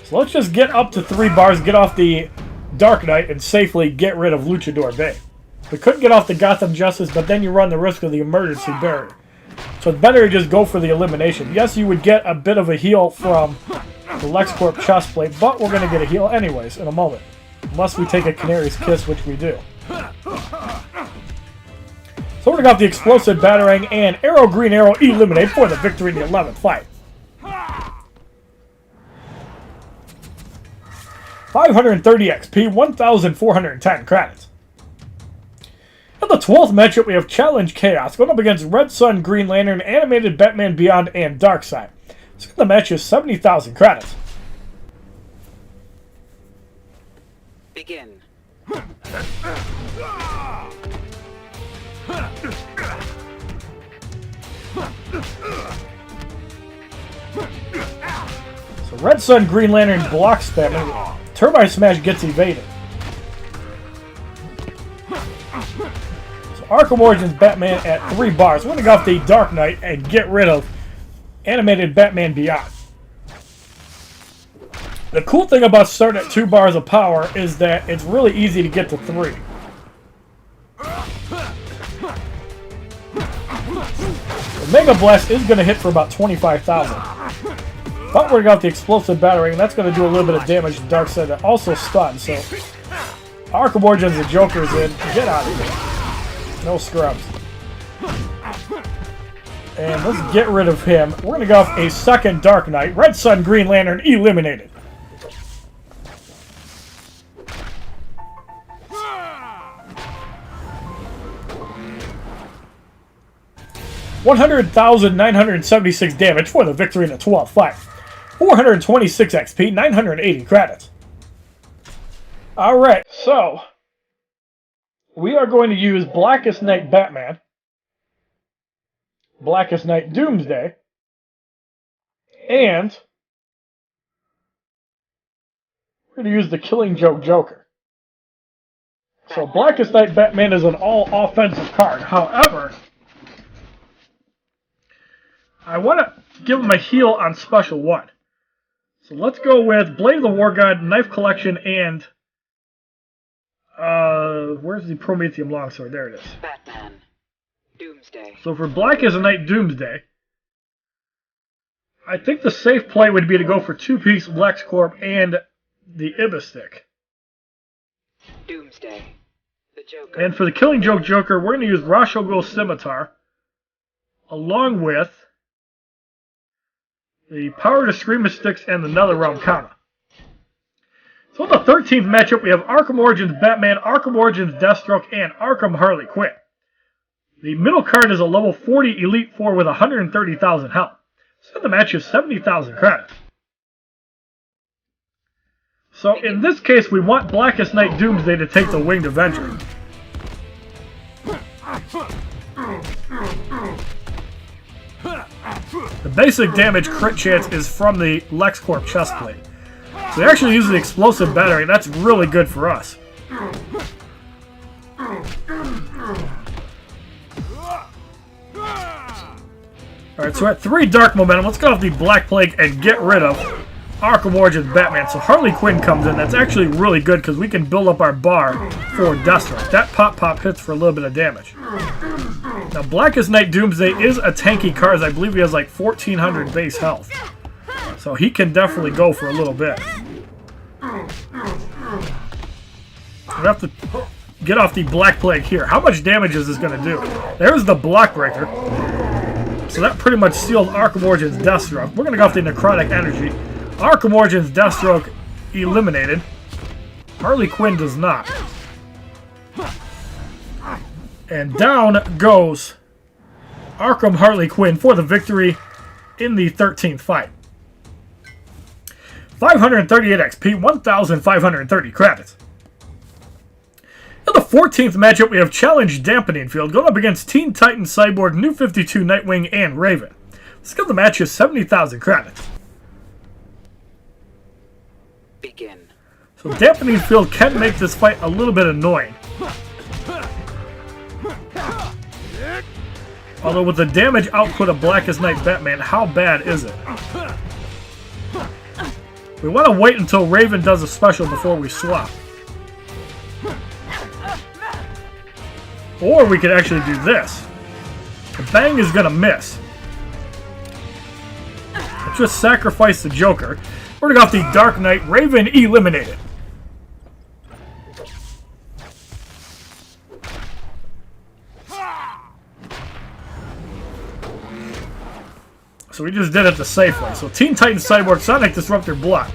So let's just get up to 3 bars, get off the Dark Knight, and safely get rid of Luchador Bane. We couldn't get off the Gotham Justice, but then you run the risk of the emergency barrier. So it's better to just go for the elimination. Yes, you would get a bit of a heal from the LexCorp chest plate, but we're going to get a heal anyways in a moment. Unless we take a Canary's Kiss, which we do. So we're going to got the Explosive Batarang and Arrow Green Arrow eliminate for the victory in the 11th fight. 530 XP, 1,410 credits. In the 12th matchup, we have Challenge Chaos going up against Red Sun, Green Lantern, Animated Batman Beyond, and Darkseid. So the match is 70,000 credits. Begin. So Red Sun, Green Lantern blocks spamming. Turbine Smash gets evaded. So Arkham Origins Batman at 3 bars. We're going to go off the Dark Knight and get rid of Animated Batman Beyond. The cool thing about starting at 2 bars of power is that it's really easy to get to 3. The Mega Blast is going to hit for about 25,000. But we're going to go with the Explosive Batarang, and that's going to do a little bit of damage to Darkseid that also stuns. So Arkham Origins, the Joker's in. Get out of here. No scrubs. And let's get rid of him. We're going to go off a second Dark Knight. Red Sun, Green Lantern eliminated. $100,976 damage for the victory in the 12th fight. 426 XP, 980 credits. Alright, so we are going to use Blackest Night Batman, Blackest Night Doomsday, and we're going to use the Killing Joke Joker. So Blackest Night Batman is an all-offensive card. However, I want to give him a heal on Special 1. So let's go with Blade of the War God, Knife Collection, and where's the Prometheum Longsword? There it is. Batman. Doomsday. So for Blackest Night Doomsday, I think the safe play would be to go for 2-piece LexCorp and the Ibis Stick. Doomsday. The Joker. And for the Killing Joke Joker, we're going to use Rashogul's Scimitar, along with the Power to Scream of Sticks and the NetherRealm Kana. So in the 13th matchup, we have Arkham Origins Batman, Arkham Origins Deathstroke, and Arkham Harley Quinn. The middle card is a level 40 Elite 4 with 130,000 health. So the match is 70,000 credits. So in this case, we want Blackest Night Doomsday to take the Winged Avenger. The basic damage crit chance is from the LexCorp chestplate. So they actually use the explosive battery, and that's really good for us. Alright, so we're at 3 dark momentum. Let's get off the Black Plague and get rid of Arkham Origins Batman. So Harley Quinn comes in. That's actually really good because we can build up our bar for Deathstroke. That pop hits for a little bit of damage. Now Blackest Night Doomsday is a tanky card. I believe he has like 1,400 base health. So he can definitely go for a little bit. We have to get off the Black Plague here. How much damage is this going to do? There's the Block Breaker. So that pretty much sealed Arkham Origins Deathstroke. We're going to go off the Necrotic Energy. Arkham Origins Deathstroke eliminated. Harley Quinn does not. And down goes Arkham Harley Quinn for the victory in the 13th fight. 538 XP, 1,530 credits. In the 14th matchup, we have Challenge Dampening Field going up against Teen Titans, Cyborg, New 52, Nightwing, and Raven. Let's give the match is 70,000 credits. Begin. So Dampening Field can make this fight a little bit annoying. Although with the damage output of Blackest Night Batman, how bad is it? We want to wait until Raven does a special before we swap. Or we could actually do this. The bang is going to miss. Let's just sacrifice the Joker. We're going to go off the Dark Knight. Raven eliminated. So we just did it the safe way. So Teen Titans, Cyborg, Sonic Disruptor, block.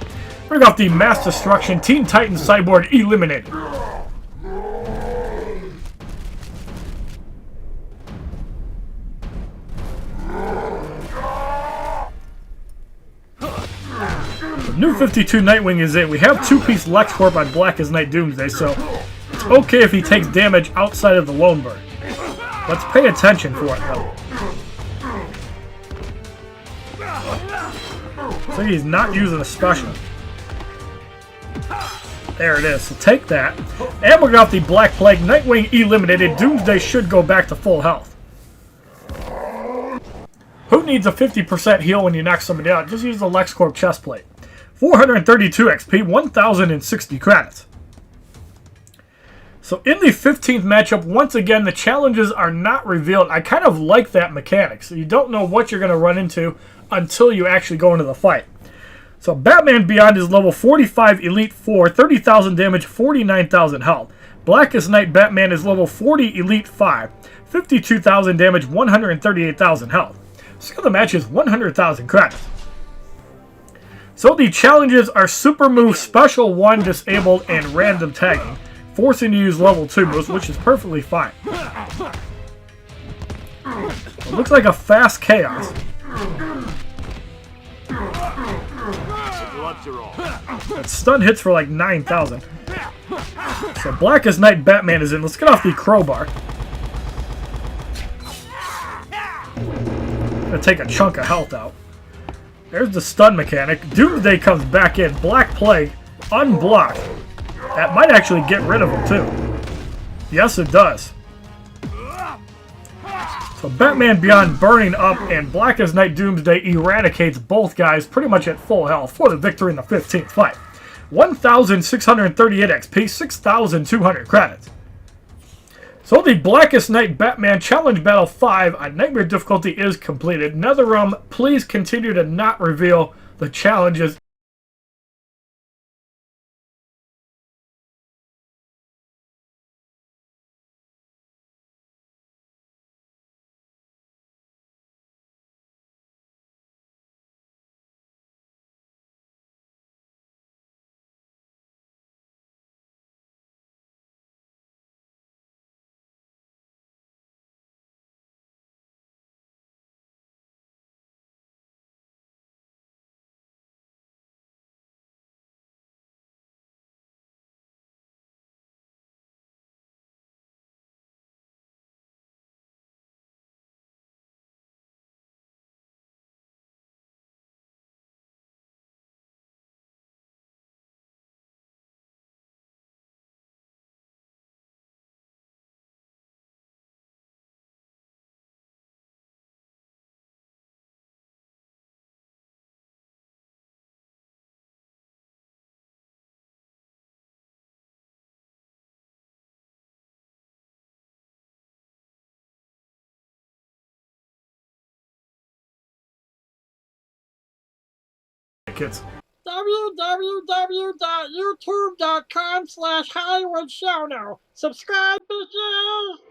We're going to go off the Mass Destruction. Teen Titans, Cyborg eliminated. New 52 Nightwing is in. We have 2-piece LexCorp on Blackest Night Doomsday, so it's okay if he takes damage outside of the Lone Bird. Let's pay attention for it, though. So he's not using a special. There it is. So take that. And we're going off the Black Plague. Nightwing eliminated. Doomsday should go back to full health. Who needs a 50% heal when you knock somebody out? Just use the LexCorp chestplate. 432 XP, 1,060 credits. So in the 15th matchup, once again, the challenges are not revealed. I kind of like that mechanic. So you don't know what you're going to run into until you actually go into the fight. So Batman Beyond is level 45 Elite 4, 30,000 damage, 49,000 health. Blackest Night Batman is level 40 Elite 5, 52,000 damage, 138,000 health. So the match is 100,000 credits. So the challenges are Super Move, Special 1, Disabled, and Random Tagging, forcing you to use level 2 moves, which is perfectly fine. It looks like a fast chaos. That stun hits for like 9,000. So Blackest Night Batman is in. Let's get off the crowbar. Gonna take a chunk of health out. There's the stun mechanic. Doomsday comes back in. Black Plague, unblocked. That might actually get rid of him too. Yes, it does. So Batman Beyond burning up, and Blackest Night Doomsday eradicates both guys pretty much at full health for the victory in the 15th fight. 1,638 XP, 6,200 credits. So the Blackest Night Batman Challenge Battle 5 on Nightmare difficulty is completed. NetherRealm, please continue to not reveal the challenges kids. www.youtube.com/HollywoodShono. Subscribe, bitches!